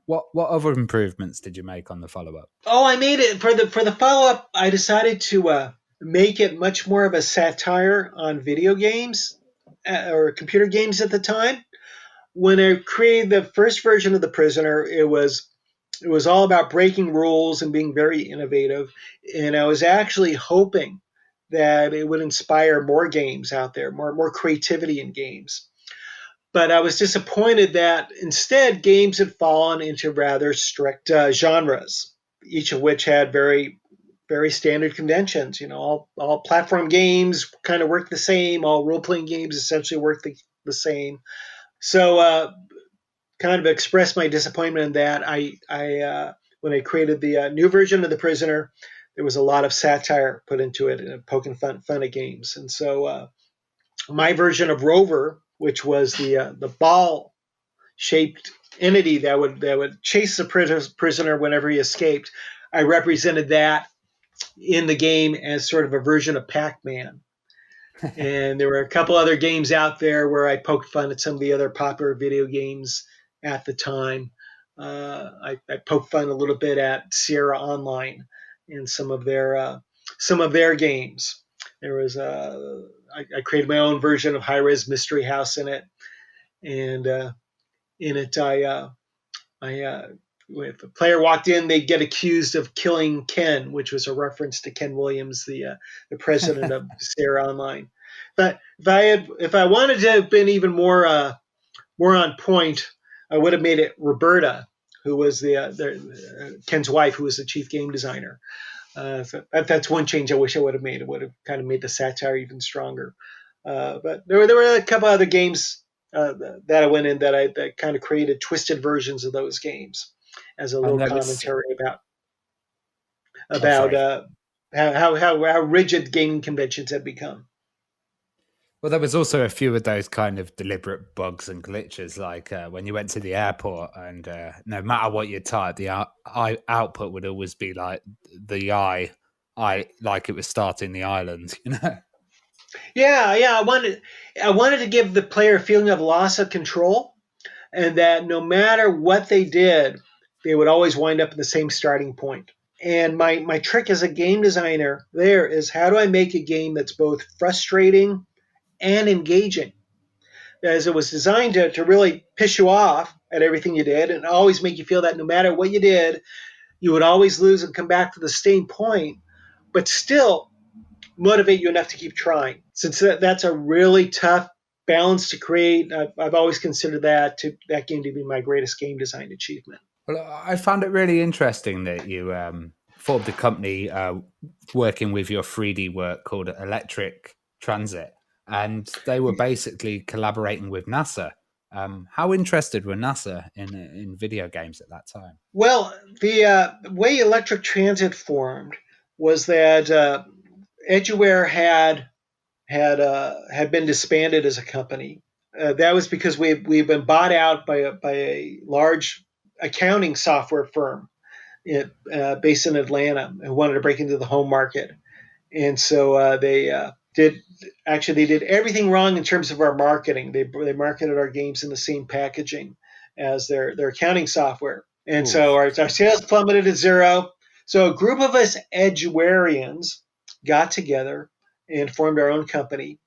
What other improvements did you make on the follow-up? Oh, I made it for the follow-up. I decided to make it much more of a satire on video games or computer games at the time. When I created the first version of The Prisoner, it was all about breaking rules and being very innovative. And I was actually hoping that it would inspire more games out there, more creativity in games. But I was disappointed that instead games had fallen into rather strict genres, each of which had very, very standard conventions. You know, all platform games kind of work the same. All role-playing games essentially work the same. So kind of expressed my disappointment in that. I when I created the new version of The Prisoner, there was a lot of satire put into it and poking fun at games. And so my version of Rover, which was the ball-shaped entity that would chase the prisoner whenever he escaped, I represented that in the game as sort of a version of Pac-Man. And there were a couple other games out there where I poked fun at some of the other popular video games at the time. I poked fun a little bit at Sierra Online and some of their games. There was I created my own version of High Res Mystery House in it, and in it if a player walked in, they'd get accused of killing Ken, which was a reference to Ken Williams, the president of Sierra Online. But if I wanted to have been even more on point, I would have made it Roberta, who was Ken's wife, who was the chief game designer. So that's one change I wish I would have made. It would have kind of made the satire even stronger. But there were a couple other games that I went in that kind of created twisted versions of those games as a And little there was, commentary oh, about sorry. how rigid gaming conventions have become. Well, there was also a few of those kind of deliberate bugs and glitches, like when you went to the airport, and no matter what you typed, the output would always be like the I like it was starting the island, you know. Yeah. I wanted to give the player a feeling of loss of control, and that no matter what they did, they would always wind up at the same starting point. And my trick as a game designer there is, how do I make a game that's both frustrating and engaging? As it was designed to really piss you off at everything you did and always make you feel that no matter what you did, you would always lose and come back to the same point, but still motivate you enough to keep trying. Since that's a really tough balance to create, I've always considered that game to be my greatest game design achievement. Well, I found it really interesting that you formed a company working with your 3D work called Electric Transit, and they were basically collaborating with NASA. How interested were NASA in video games at that time? Well, the way Electric Transit formed was that Edgeware had been disbanded as a company. That was because we've been bought out by a large accounting software firm based in Atlanta who wanted to break into the home market, and so they did everything wrong in terms of our marketing. They marketed our games in the same packaging as their accounting software, and Ooh. so our sales plummeted to zero. So a group of us Edgewarians got together and formed our own company,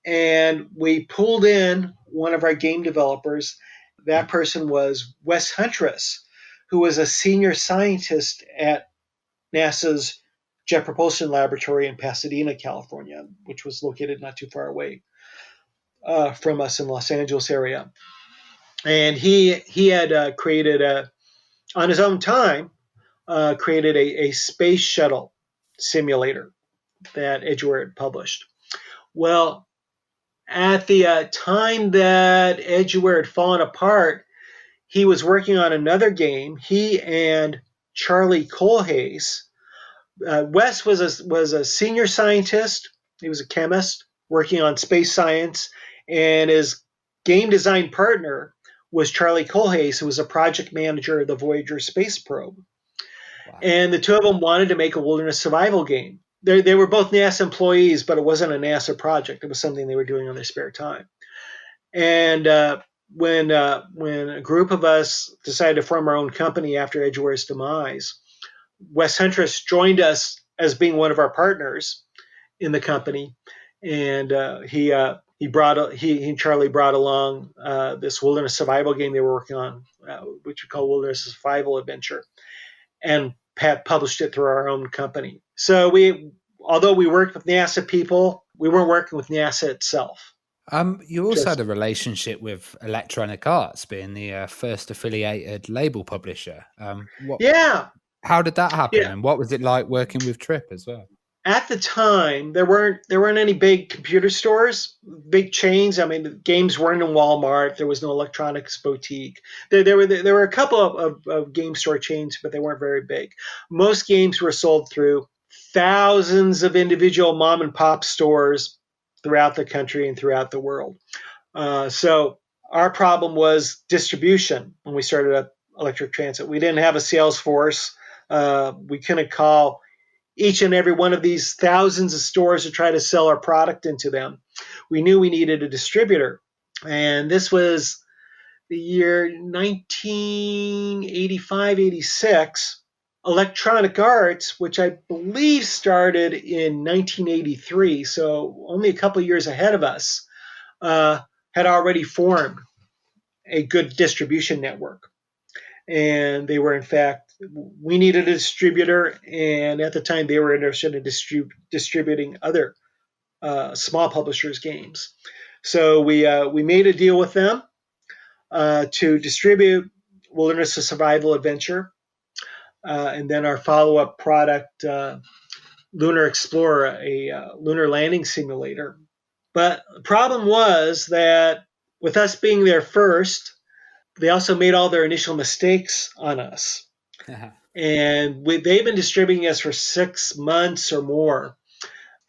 and we pulled in one of our game developers. That person was Wes Huntress, who was a senior scientist at NASA's Jet Propulsion Laboratory in Pasadena, California, which was located not too far away from us in Los Angeles area. And he had created on his own time created a space shuttle simulator that Edgeware had published. Well, at the time that Edgeware had fallen apart, he was working on another game. He and Charlie Colhase. Wes was a senior scientist. He was a chemist working on space science, and his game design partner was Charlie Colhase, who was a project manager of the Voyager space probe. Wow. And the two of them wanted to make a wilderness survival game. They were both NASA employees, but it wasn't a NASA project. It was something they were doing on their spare time. And when a group of us decided to form our own company after Edgeware's demise, Wes Huntress joined us as being one of our partners in the company, and he and Charlie brought along this wilderness survival game they were working on, which we call Wilderness Survival Adventure, and Pat published it through our own company. So although we worked with NASA people, we weren't working with NASA itself. You also had a relationship with Electronic Arts, being the first affiliated label publisher. Yeah. How did that happen, Yeah. and what was it like working with Trip as well? At the time, there weren't any big computer stores, big chains. I mean, the games weren't in Walmart. There was no electronics boutique. There were a couple of game store chains, but they weren't very big. Most games were sold through thousands of individual mom and pop stores throughout the country and throughout the world. So our problem was distribution when we started up Electric Transit. We didn't have a sales force. We couldn't call each and every one of these thousands of stores to try to sell our product into them. We knew we needed a distributor. And this was the year 1985, 86. Electronic Arts, which I believe started in 1983, so only a couple of years ahead of us, had already formed a good distribution network. And they were, in fact, we needed a distributor, and at the time they were interested in distributing other small publishers' games. So we made a deal with them to distribute Wilderness of Survival Adventure. and then our follow-up product, Lunar Explorer, a lunar landing simulator. But the problem was that with us being there first, they also made all their initial mistakes on us. And they've been distributing us for 6 months or more.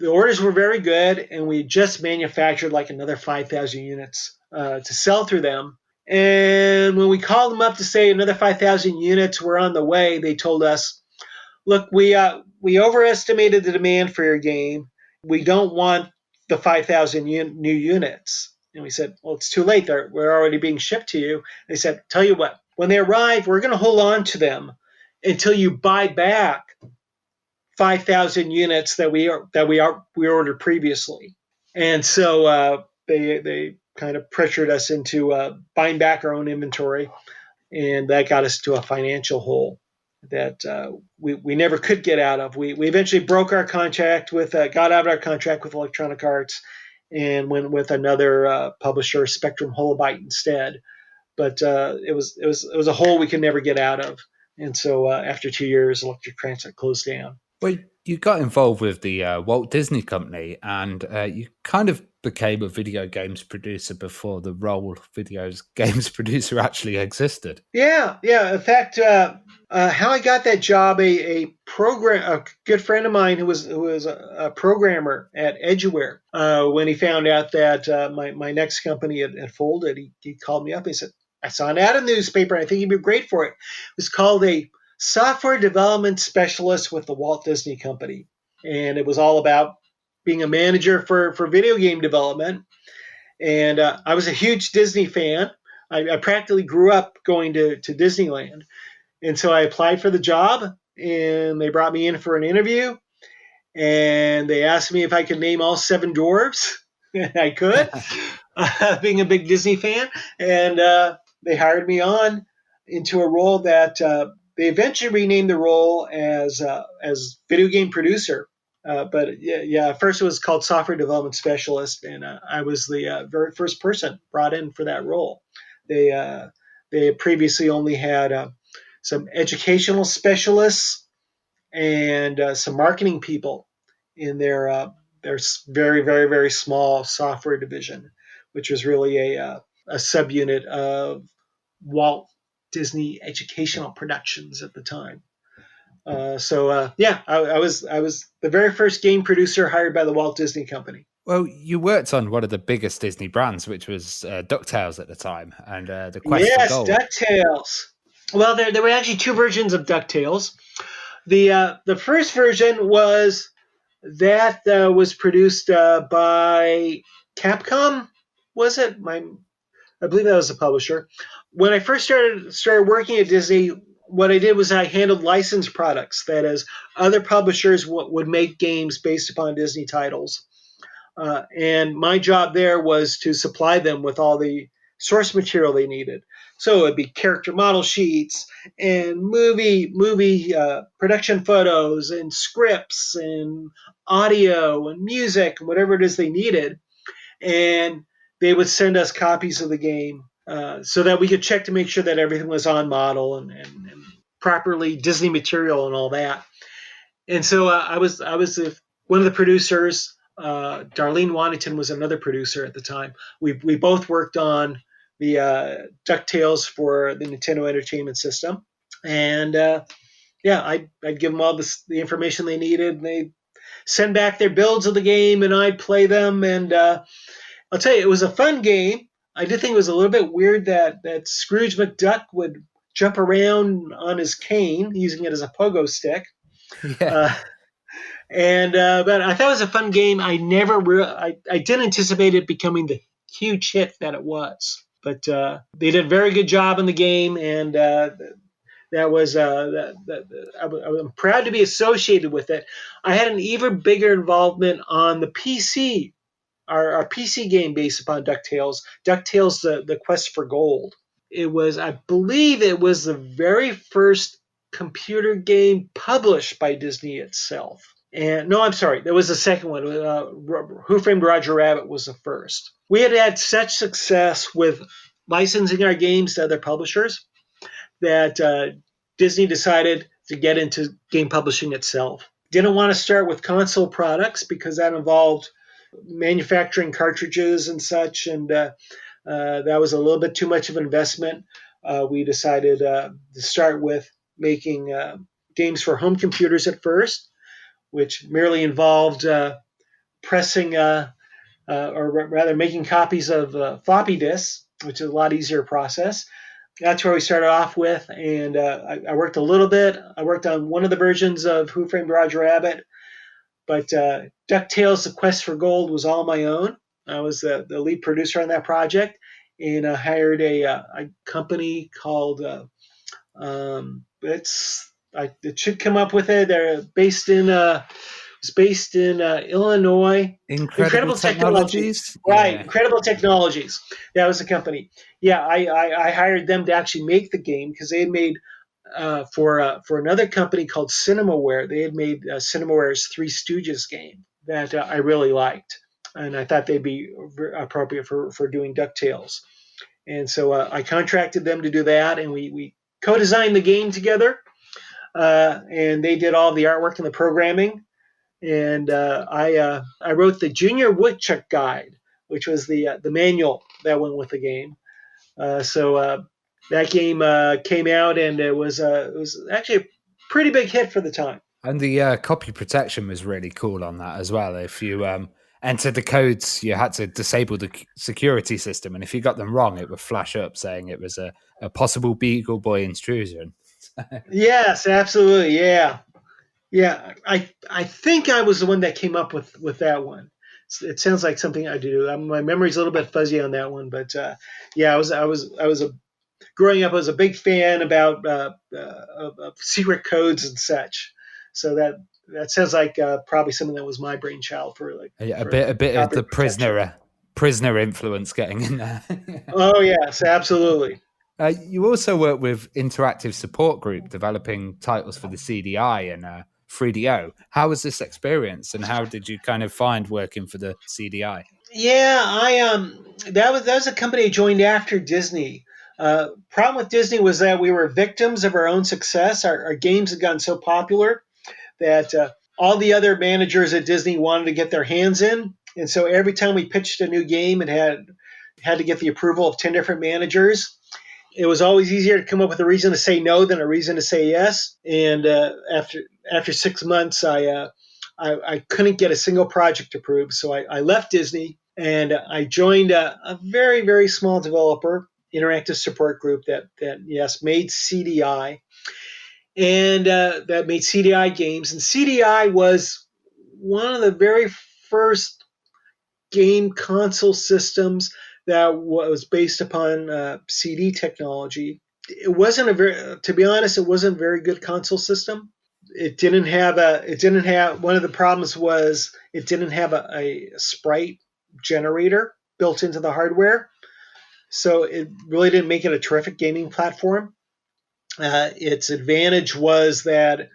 The orders were very good, and we just manufactured like another 5,000 units to sell through them. And when we called them up to say another 5,000 units were on the way, they told us, look, we overestimated the demand for your game. We don't want the 5,000 new units. And we said, well, it's too late. We're already being shipped to you. They said, tell you what, when they arrive, we're going to hold on to them until you buy back 5,000 units that we ordered previously. And so they kind of pressured us into buying back our own inventory, and that got us to a financial hole that we never could get out of. We eventually broke our contract got out of our contract with Electronic Arts and went with another publisher, Spectrum Holobyte, instead. But it was a hole we could never get out of. And so after 2 years, Electric Transit closed down. Well, you got involved with the Walt Disney Company, and you kind of became a video games producer before the role video games producer actually existed. Yeah. In fact, how I got that job, a good friend of mine who was a programmer at Edgeware, when he found out that my next company had folded, he called me up and he said, I saw an ad in the newspaper, and I think you'd be great for it. It was called a software development specialist with the Walt Disney Company. And it was all about being a manager for video game development. And I was a huge Disney fan. I practically grew up going to Disneyland. And so I applied for the job, and they brought me in for an interview. And they asked me if I could name all 7 dwarves. And I could, being a big Disney fan. And they hired me on into a role that they eventually renamed the role as video game producer. But first it was called software development specialist, and I was the very first person brought in for that role. They previously only had some educational specialists and some marketing people in their very, very, very small software division, which was really a subunit of Walt Disney Educational Productions at the time. I was the very first game producer hired by the Walt Disney Company. Well, you worked on one of the biggest Disney brands, which was DuckTales at the time, and the Quest for Gold. Yes, DuckTales. Well, there were actually 2 versions of DuckTales. The first version was produced by Capcom. Was it? I believe that was the publisher. When I first started working at Disney, what I did was I handled licensed products. That is, other publishers would make games based upon Disney titles. And my job there was to supply them with all the source material they needed. So it'd be character model sheets and movie production photos and scripts and audio and music and whatever it is they needed. And they would send us copies of the game so that we could check to make sure that everything was on model and properly Disney material and all that. And so I was one of the producers. Darlene Waddington was another producer at the time. We both worked on the DuckTales for the Nintendo Entertainment System. And I'd give them all the information they needed. And they'd send back their builds of the game, and I'd play them. And I'll tell you, it was a fun game. I did think it was a little bit weird that Scrooge McDuck would jump around on his cane, using it as a pogo stick. Yeah. But I thought it was a fun game. I didn't anticipate it becoming the huge hit that it was. But they did a very good job in the game, and I'm proud to be associated with it. I had an even bigger involvement on the PC. Our PC game based upon DuckTales, the Quest for Gold. I believe it was the very first computer game published by Disney itself. And no, I'm sorry, there was the second one. Who Framed Roger Rabbit was the first. We had such success with licensing our games to other publishers that Disney decided to get into game publishing itself. Didn't want to start with console products because that involved manufacturing cartridges and such, and that was a little bit too much of an investment. We decided to start with making games for home computers at first, which merely involved pressing, or rather making copies of floppy disks, which is a lot easier process. That's where we started off with, and I worked a little bit. I worked on one of the versions of Who Framed Roger Rabbit, but DuckTales: The Quest for Gold was all my own. I was the lead producer on that project, and I hired a company called, it should come up with it. They're based in Illinois. Incredible Technologies. Right, Yeah. Incredible Technologies. That was the company. Yeah, I hired them to actually make the game because they had made for another company called Cinemaware. They had made Cinemaware's Three Stooges game that I really liked, and I thought they'd be appropriate for doing DuckTales. And so I contracted them to do that, and we co-designed the game together, and they did all the artwork and the programming. And I wrote the Junior Woodchuck Guide, which was the manual that went with the game. So that game came out, and it was actually a pretty big hit for the time. And the copy protection was really cool on that as well. If you entered the codes, you had to disable the security system, and if you got them wrong, it would flash up saying it was a possible Beagle Boy intrusion. Yes, absolutely. Yeah. I think I was the one that came up with that one. It sounds like something I do. My memory's a little bit fuzzy on that one, but yeah, growing up, I was a big fan of secret codes and such. So that sounds like probably something that was my brainchild for a bit of the prisoner influence getting in there. Oh yes, absolutely. You also work with Interactive Support Group developing titles for the CDI and 3DO. How was this experience, and how did you kind of find working for the CDI? Yeah, that was a company I joined after Disney. Problem with Disney was that we were victims of our own success. Our games had gotten so popular that all the other managers at Disney wanted to get their hands in, and so every time we pitched a new game, it had to get the approval of 10 different managers. It was always easier to come up with a reason to say no than a reason to say yes. And after 6 months, I couldn't get a single project approved, so I left Disney and I joined a very, very small developer, Interactive Support Group, that made CDI, and that made CDI games. And CDI was one of the very first game console systems that was based upon CD technology. It wasn't to be honest, it wasn't a very good console system. It didn't have one of the problems was it didn't have a sprite generator built into the hardware. So it really didn't make it a terrific gaming platform. Its advantage was that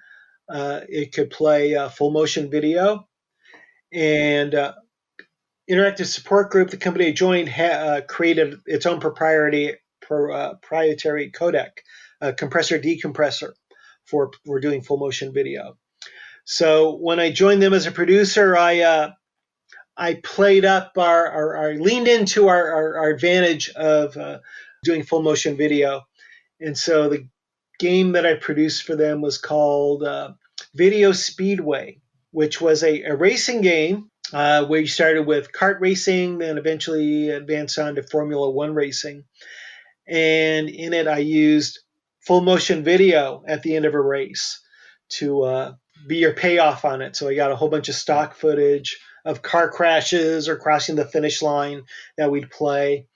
it could play full motion video, and Interactive Support Group, the company I joined, created its own proprietary codec, compressor decompressor for doing full motion video. So when I joined them as a producer, I played up I leaned into our advantage of doing full motion video, and so the game that I produced for them was called Video Speedway, which was a racing game. Where you started with kart racing, then eventually advanced on to Formula One racing. And in it, I used full motion video at the end of a race to be your payoff on it. So I got a whole bunch of stock footage of car crashes or crossing the finish line that we'd play.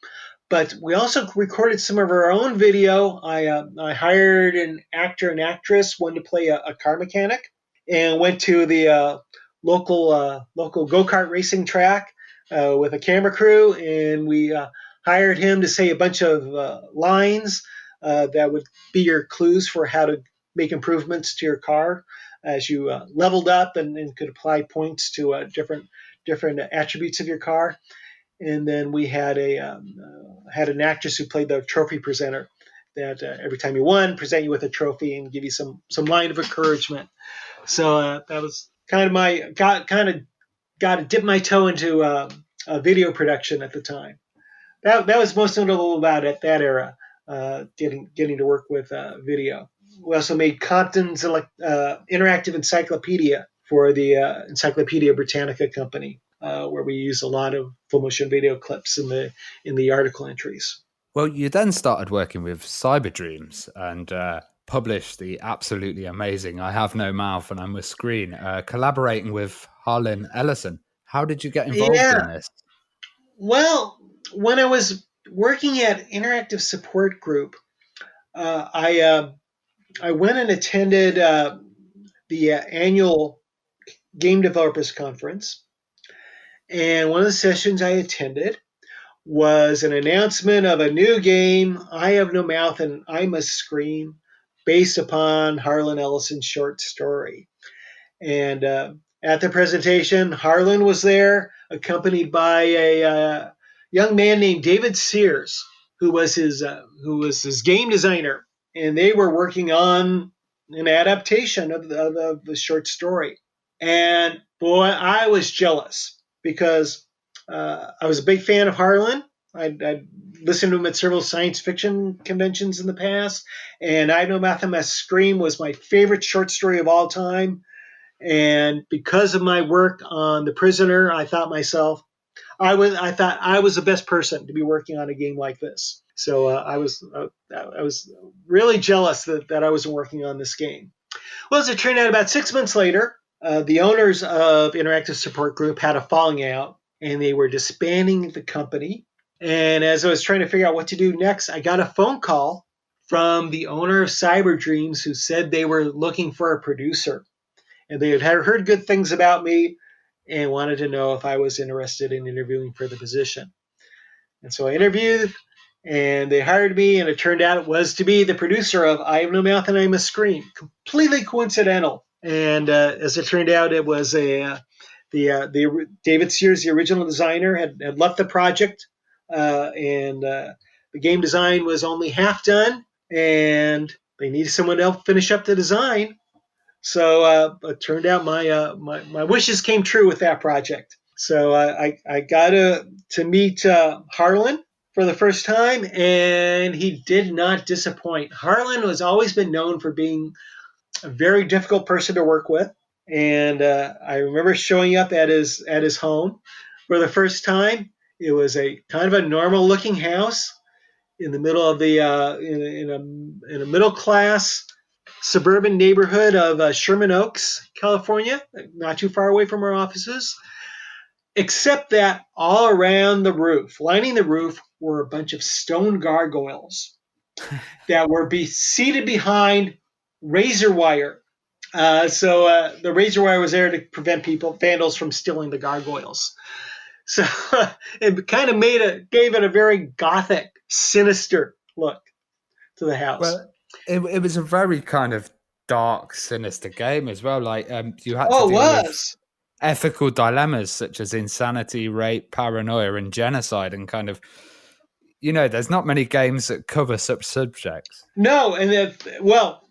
But we also recorded some of our own video. I hired an actor and actress, one to play a car mechanic, and went to the local go-kart racing track with a camera crew, and we hired him to say a bunch of lines that would be your clues for how to make improvements to your car as you leveled up and could apply points to different attributes of your car. And then we had an actress who played the trophy presenter that every time you won, present you with a trophy and give you some line of encouragement. So that was kind of got to dip my toe into video production at the time. That was most notable about it, that era, getting to work with video. We also made Compton's interactive encyclopedia for the Encyclopedia Britannica company, where we use a lot of full motion video clips in the article entries. Well, you then started working with Cyber Dreams and published the absolutely amazing I Have No Mouth and I'm a Screen, collaborating with Harlan Ellison. How did you get involved in this? Well, when I was working at Interactive Support Group, I went and attended the annual Game Developers Conference, and one of the sessions I attended was an announcement of a new game, I Have No Mouth and I Must Scream, based upon Harlan Ellison's short story. And at the presentation, Harlan was there, accompanied by a young man named David Sears, who was his game designer, and they were working on an adaptation of the short story. And boy, I was jealous because I was a big fan of Harlan. I'd listened to him at several science fiction conventions in the past, and I Know Mouth and Must Scream was my favorite short story of all time. And because of my work on The Prisoner, I thought I was the best person to be working on a game like this. So I was really jealous that I wasn't working on this game. Well, as it turned out, about 6 months later, the owners of Interactive Support Group had a falling out, and they were disbanding the company. And as I was trying to figure out what to do next, I got a phone call from the owner of Cyber Dreams, who said they were looking for a producer. And they had heard good things about me and wanted to know if I was interested in interviewing for the position. And so I interviewed, and they hired me, and it turned out it was to be the producer of I Have No Mouth and I Must Scream. Completely coincidental. And as it turned out, it was the David Sears, the original designer, had left the project, and the game design was only half done, and they needed someone to help finish up the design. So it turned out my wishes came true with that project. So I got to meet Harlan for the first time, and he did not disappoint. Harlan has always been known for being a very difficult person to work with, and I remember showing up at his home for the first time. It was a kind of a normal looking house in the middle of the in a middle class suburban neighborhood of Sherman Oaks, California, not too far away from our offices, except that all around the roof, lining the roof, were a bunch of stone gargoyles that were seated behind razor wire. So the razor wire was there to prevent vandals from stealing the gargoyles. So it kind of gave it a very gothic, sinister look to the house. Well, it was a very kind of dark, sinister game as well. Like you had to deal with ethical dilemmas such as insanity, rape, paranoia, and genocide, and kind of, there's not many games that cover such subjects. No, and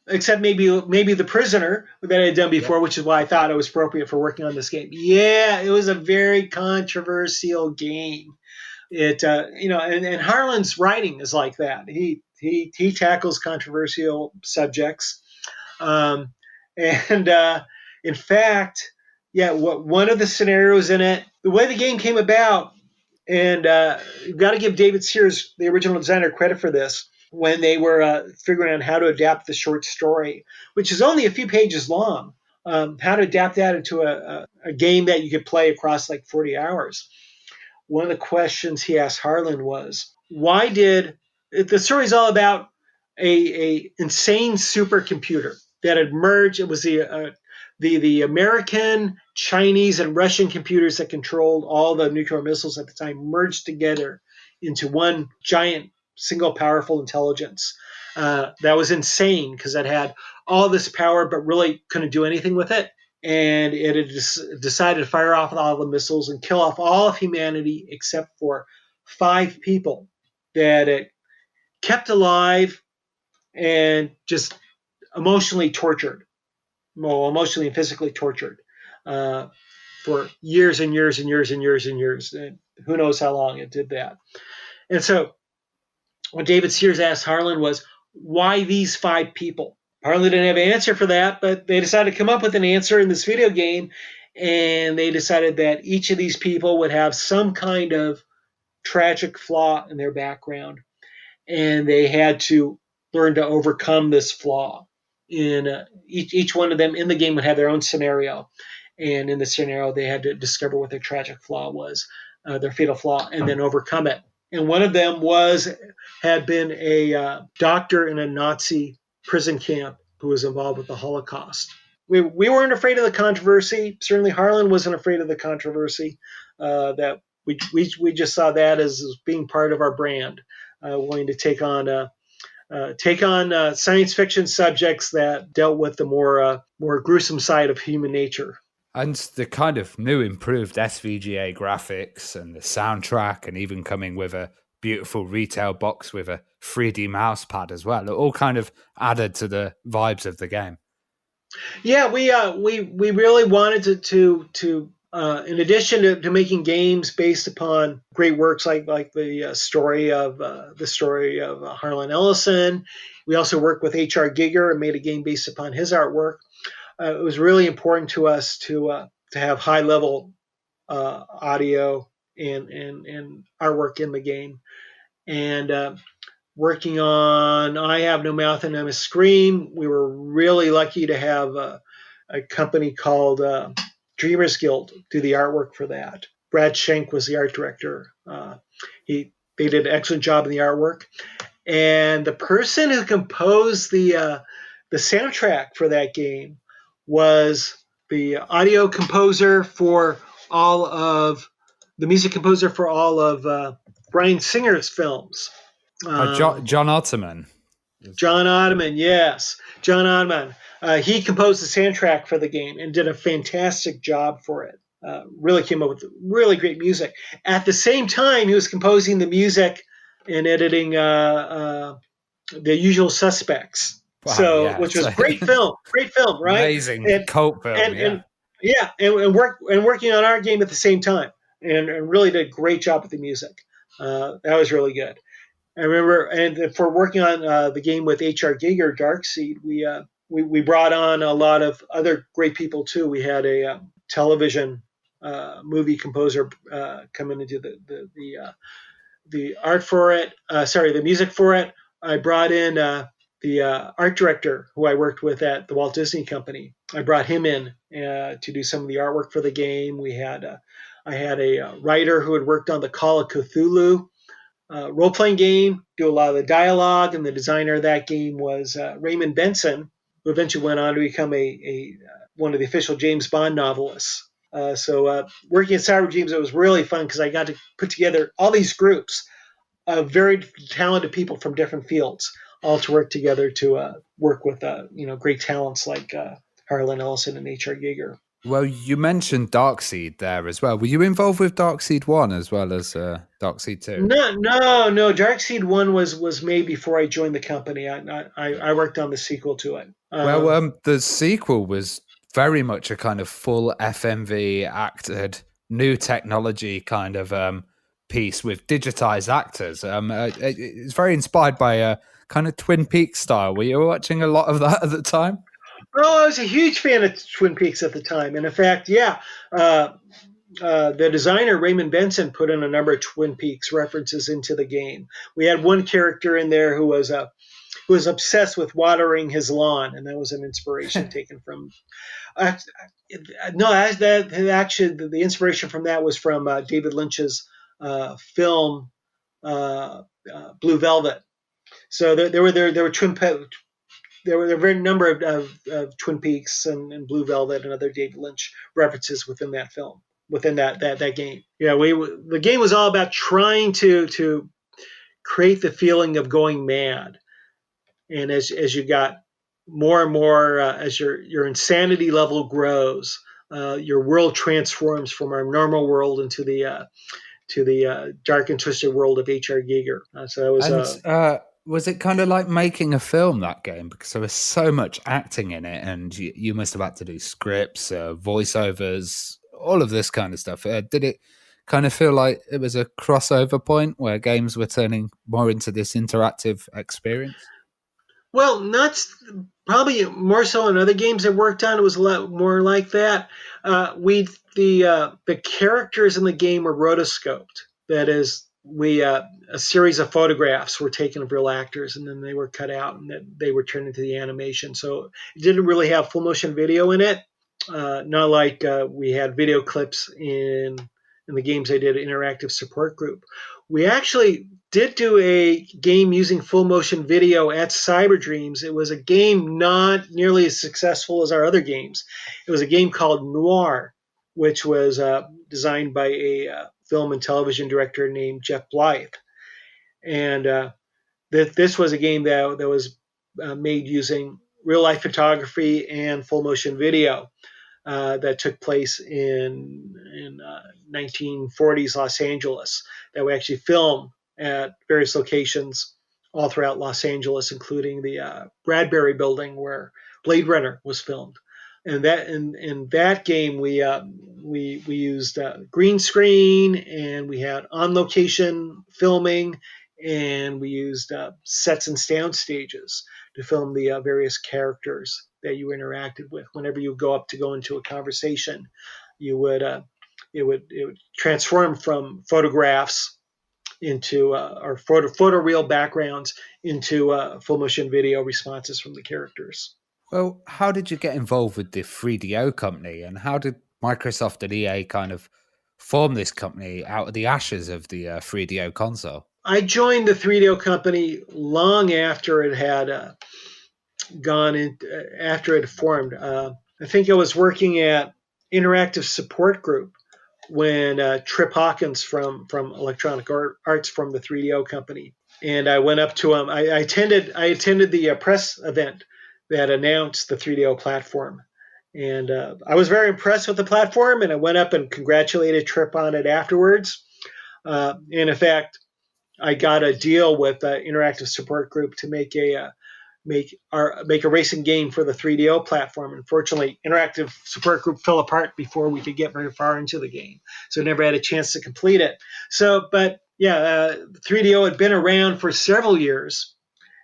except maybe The Prisoner that I had done before, which is why I thought it was appropriate for working on this game. Yeah, it was a very controversial game. It and Harlan's writing is like that. He tackles controversial subjects, and in fact, one of the scenarios in it, the way the game came about, and you've got to give David Sears, the original designer, credit for this. When they were figuring out how to adapt the short story, which is only a few pages long, how to adapt that into a game that you could play across like 40 hours. One of the questions he asked Harlan was, why did the story's all about a insane supercomputer that had merged. It was the American, Chinese, and Russian computers that controlled all the nuclear missiles at the time merged together into one giant single powerful intelligence. That was insane because it had all this power but really couldn't do anything with it. And it had decided to fire off all the missiles and kill off all of humanity except for 5 people that it kept alive and just emotionally tortured, well, emotionally and physically tortured for years and years and years and years and years. And who knows how long it did that. And so what David Sears asked Harlan was, why these 5 people? Harlan didn't have an answer for that, but they decided to come up with an answer in this video game. And they decided that each of these people would have some kind of tragic flaw in their background. And they had to learn to overcome this flaw. In each one of them in the game would have their own scenario. And in the scenario, they had to discover what their tragic flaw was, their fatal flaw, and then overcome it. And one of them had been a doctor in a Nazi prison camp who was involved with the Holocaust. We weren't afraid of the controversy. Certainly, Harlan wasn't afraid of the controversy. That we just saw that as being part of our brand, wanting to take on science fiction subjects that dealt with the more gruesome side of human nature. And the kind of new improved SVGA graphics and the soundtrack, and even coming with a beautiful retail box with a 3D mouse pad as well, it all kind of added to the vibes of the game. Yeah, we really wanted to in addition to making games based upon great works like the story of Harlan Ellison, we also worked with H.R. Giger and made a game based upon his artwork. It was really important to us to have high level audio and artwork in the game, and working on I Have No Mouth and I'm a Scream. We were really lucky to have a company called Dreamers Guild do the artwork for that. Brad Schenk was the art director. They did an excellent job in the artwork, and the person who composed the soundtrack for that game was the audio composer for all of the music composer for all of Bryan Singer's films. John Ottoman. John Ottoman, yes. John Ottoman. He composed the soundtrack for the game and did a fantastic job for it. Really came up with really great music. At the same time, he was composing the music and editing The Usual Suspects. Wow, which was great film, right? Amazing cult film, and working on our game at the same time, and really did a great job with the music. That was really good. I remember, and for working on the game with H.R. Giger, Darkseed, we brought on a lot of other great people too. We had a television movie composer come in and do the art for it. The music for it. I brought in the art director who I worked with at the Walt Disney Company. I brought him in to do some of the artwork for the game. I had a writer who had worked on the Call of Cthulhu role-playing game, do a lot of the dialogue, and the designer of that game was Raymond Benson, who eventually went on to become one of the official James Bond novelists. So working at Cyber Games, it was really fun because I got to put together all these groups of very talented people from different fields, all to work together to work with great talents like Harlan Ellison and H.R. Giger. Well, you mentioned Darkseed there as well. Were you involved with Darkseed 1 as well as Darkseed 2? No. Darkseed 1 was made before I joined the company. I worked on the sequel to it. The sequel was very much a kind of full FMV acted, new technology kind of piece with digitized actors. It's very inspired by a kind of Twin Peaks style. Were you watching a lot of that at the time? Oh, I was a huge fan of Twin Peaks at the time. And in fact, the designer, Raymond Benson, put in a number of Twin Peaks references into the game. We had one character in there who was obsessed with watering his lawn, and that was an inspiration taken from. The inspiration from that was from David Lynch's film Blue Velvet. So there were a very number of Twin Peaks and Blue Velvet and other David Lynch references within that film, within that game. Yeah, the game was all about trying to create the feeling of going mad, and as you got more and more, as your insanity level grows, your world transforms from our normal world into the dark and twisted world of H.R. Giger. So that was. Was it kind of like making a film, that game? Because there was so much acting in it, and you must have had to do scripts, voiceovers, all of this kind of stuff. Did it kind of feel like it was a crossover point where games were turning more into this interactive experience? Well, not probably more so in other games I worked on. It was a lot more like that. We the characters in the game were rotoscoped. That is, we a series of photographs were taken of real actors, and then they were cut out, and then they were turned into the animation. So it didn't really have full motion video in it. Not like we had video clips in the games I did interactive support group. We actually did do a game using full motion video at Cyber Dreams. It was a game not nearly as successful as our other games. It was a game called Noir, which was designed by a film and television director named Jeff Blythe. And this was a game that was made using real life photography and full motion video. That took place in 1940s Los Angeles, that we actually filmed at various locations all throughout Los Angeles, including the Bradbury building where Blade Runner was filmed. And that in that game we used green screen, and we had on location filming, and we used sets and sound stages to film the various characters that you interacted with. Whenever you go into a conversation, you would it would transform from photographs into or photoreal backgrounds into full motion video responses from the characters. Well, how did you get involved with the 3DO company, and how did Microsoft and EA kind of form this company out of the ashes of the 3DO console? I joined the 3DO company long after it had gone in, after it formed. I think I was working at Interactive Support Group when Trip Hawkins from Electronic Arts from the 3DO company, and I went up to him. I attended the press event that announced the 3DO platform, and I was very impressed with the platform, and I went up and congratulated Trip on it afterwards. And in fact, I got a deal with Interactive Support Group to make a racing game for the 3DO platform. Unfortunately, Interactive Support Group fell apart before we could get very far into the game, so never had a chance to complete it. So, but yeah, 3DO had been around for several years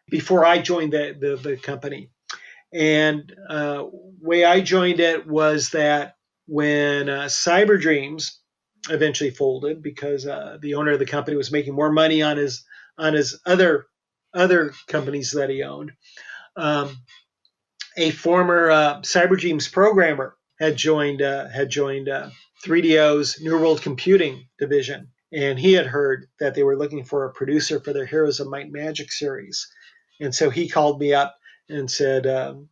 before I joined the company. And way I joined it was that when Cyber Dreams eventually folded, because the owner of the company was making more money on his other companies that he owned. A former Cyber Dreams programmer had joined 3DO's New World Computing division, and he had heard that they were looking for a producer for their Heroes of Might and Magic series, and so he called me up and said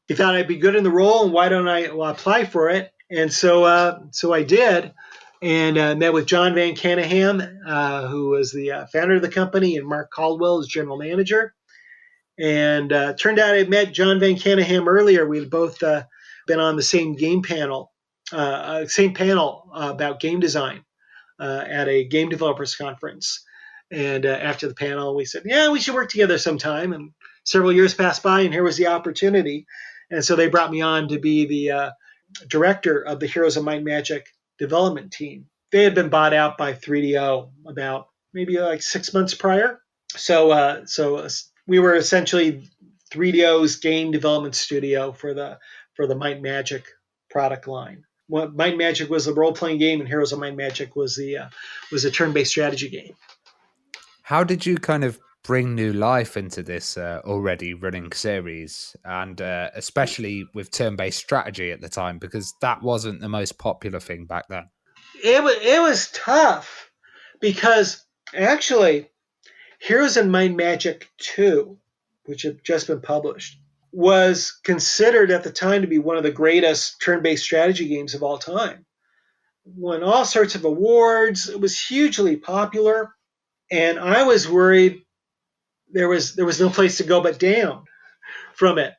he thought I'd be good in the role, and why don't I apply for it? And so I did, and met with John Van Caneghem, who was the founder of the company, and Mark Caldwell as general manager. And turned out I met John Van Caneghem earlier. We had both been on the same panel about game design at a game developers conference. And after the panel, we said, yeah, we should work together sometime. And several years passed by, and here was the opportunity. And so they brought me on to be the director of the Heroes of Might and Magic development team. They had been bought out by 3DO about maybe like 6 months prior. So we were essentially 3DO's game development studio for the Might and Magic product line. Might and Magic was the role-playing game, and Heroes of Might and Magic was a turn-based strategy game. How did you kind of bring new life into this already running series, and especially with turn-based strategy at the time, because that wasn't the most popular thing back then? It was tough, because actually Heroes of Might and Magic 2, which had just been published, was considered at the time to be one of the greatest turn-based strategy games of all time. Won all sorts of awards. It was hugely popular, and I was worried there was no place to go but down from it.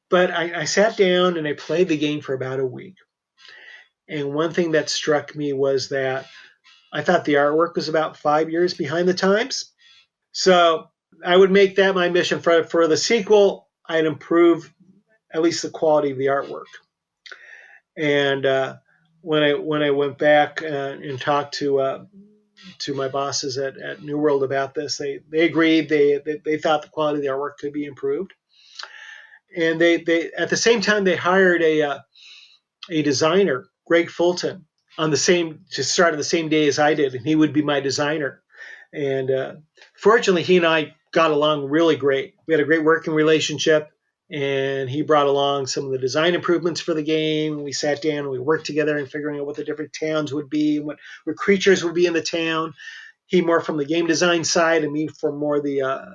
But I sat down and I played the game for about a week. And one thing that struck me was that I thought the artwork was about 5 years behind the times. So I would make that my mission for the sequel. I'd improve at least the quality of the artwork. And when I went back and talked to my bosses at New World about this, they agreed. They thought the quality of the artwork could be improved. And they at the same time they hired a designer, Greg Fulton, to start on the same day as I did, and he would be my designer. And fortunately, he and I got along really great. We had a great working relationship, and he brought along some of the design improvements for the game. We sat down and we worked together in figuring out what the different towns would be and what creatures would be in the town. He more from the game design side and me from more the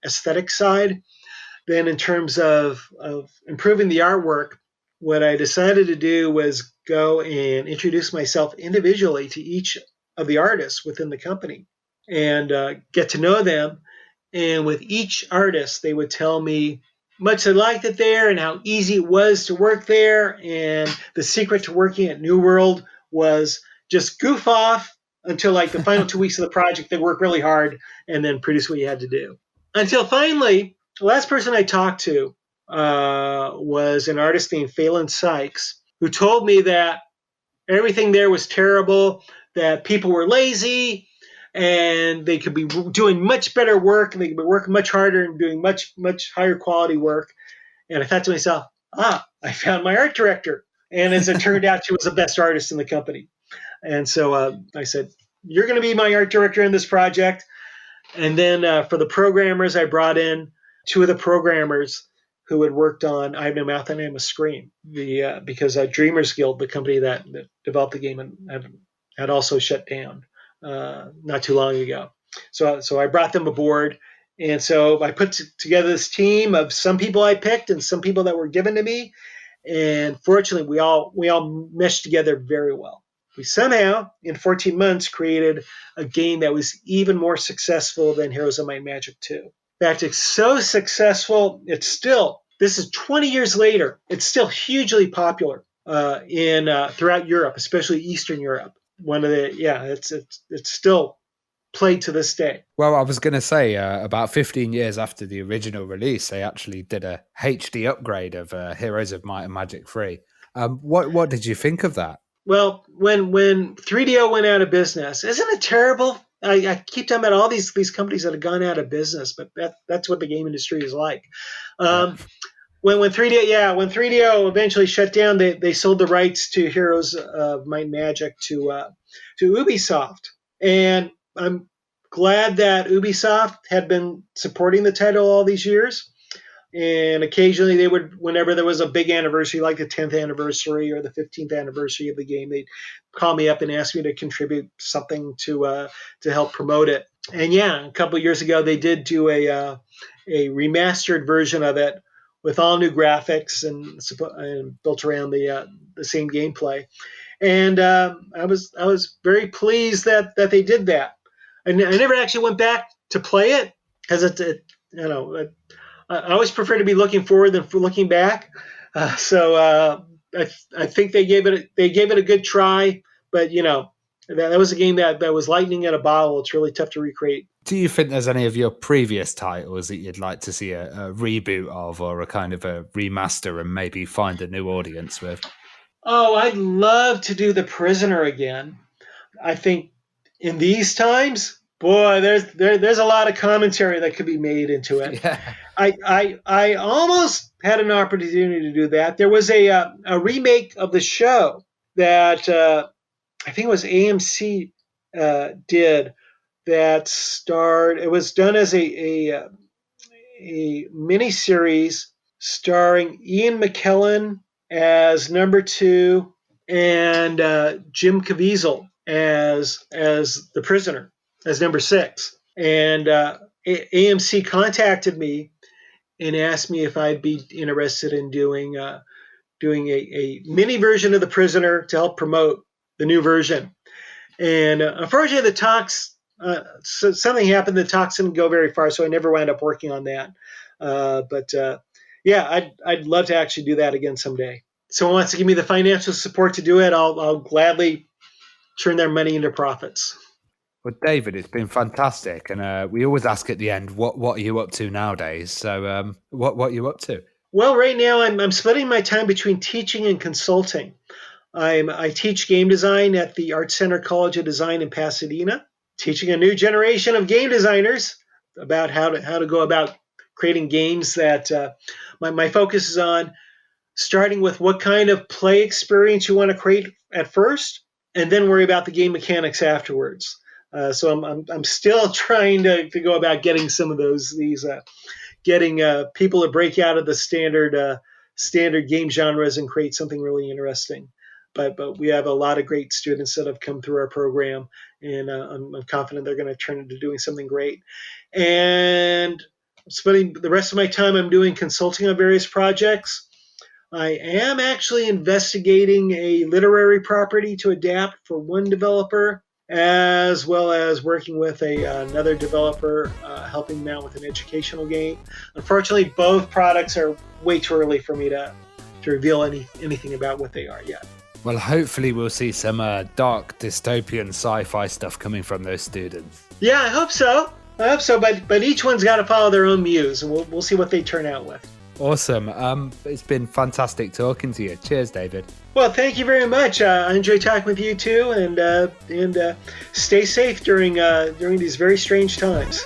aesthetic side. Then in terms of improving the artwork, what I decided to do was go and introduce myself individually to each of the artists within the company and get to know them. And with each artist, they would tell me much they liked it there and how easy it was to work there. And the secret to working at New World was just goof off until like the final 2 weeks of the project. They work really hard and then produce what you had to do. Until finally, the last person I talked to was an artist named Phelan Sykes, who told me that everything there was terrible, that people were lazy, and they could be doing much better work, and they could be working much harder and doing much, much higher quality work. And I thought to myself, I found my art director. And as it turned out, she was the best artist in the company. And so I said, you're going to be my art director in this project. And then for the programmers, I brought in two of the programmers who had worked on I Have No Mouth and I Am a Scream, because Dreamers Guild, the company that developed the game, had also shut down not too long ago. So I brought them aboard, and so I put together this team of some people I picked and some people that were given to me, and fortunately we all meshed together very well. We somehow, in 14 months, created a game that was even more successful than Heroes of Might and Magic 2. In fact, it's so successful, this is 20 years later, it's still hugely popular throughout Europe, especially Eastern Europe. It's still played to this day. Well, I was going to say, about 15 years after the original release, they actually did a HD upgrade of Heroes of Might and Magic 3. What did you think of that? Well, when 3DO went out of business, isn't it terrible? I keep talking about all these companies that have gone out of business, but that's what the game industry is like. When 3DO eventually shut down, they sold the rights to Heroes of Might and Magic to Ubisoft, and I'm glad that Ubisoft had been supporting the title all these years. And occasionally they would, whenever there was a big anniversary, like the 10th anniversary or the 15th anniversary of the game, they'd call me up and ask me to contribute something to help promote it. And a couple of years ago, they did do a remastered version of it with all new graphics and built around the same gameplay. And I was very pleased that they did that. I never actually went back to play it because I always prefer to be looking forward than looking back. So I think they gave it a good try, but that was a game that was lightning in a bottle. It's really tough to recreate. Do you think there's any of your previous titles that you'd like to see a reboot of, or a kind of a remaster and maybe find a new audience with? Oh, I'd love to do The Prisoner again. I think in these times, boy, there's a lot of commentary that could be made into it. Yeah. I almost had an opportunity to do that. There was a remake of the show that I think it was AMC did, that starred. It was done as a miniseries starring Ian McKellen as number 2 and Jim Caviezel as the prisoner, as number 6. And AMC contacted me and asked me if I'd be interested in doing a mini version of The Prisoner to help promote the new version. And unfortunately, the talks, something happened. The talks didn't go very far, so I never wound up working on that. But I'd love to actually do that again someday. Someone wants to give me the financial support to do it, I'll gladly turn their money into profits. Well, David, it's been fantastic, and we always ask at the end, what are you up to nowadays? So, what are you up to? Well, right now I'm splitting my time between teaching and consulting. I teach game design at the Art Center College of Design in Pasadena, teaching a new generation of game designers about how to go about creating games. That my focus is on starting with what kind of play experience you want to create at first, and then worry about the game mechanics afterwards. So I'm still trying to go about getting some of these getting people to break out of the standard game genres and create something really interesting. But we have a lot of great students that have come through our program, and I'm confident they're going to turn into doing something great. And spending the rest of my time, I'm doing consulting on various projects. I am actually investigating a literary property to adapt for one developer, as well as working with another developer, helping them out with an educational game. Unfortunately, both products are way too early for me to reveal anything about what they are yet. Well, hopefully we'll see some dark dystopian sci-fi stuff coming from those students. Yeah, I hope so. But each one's got to follow their own muse, and we'll see what they turn out with. Awesome. It's been fantastic talking to you. Cheers, David. Well, thank you very much. I enjoy talking with you too, and stay safe during these very strange times.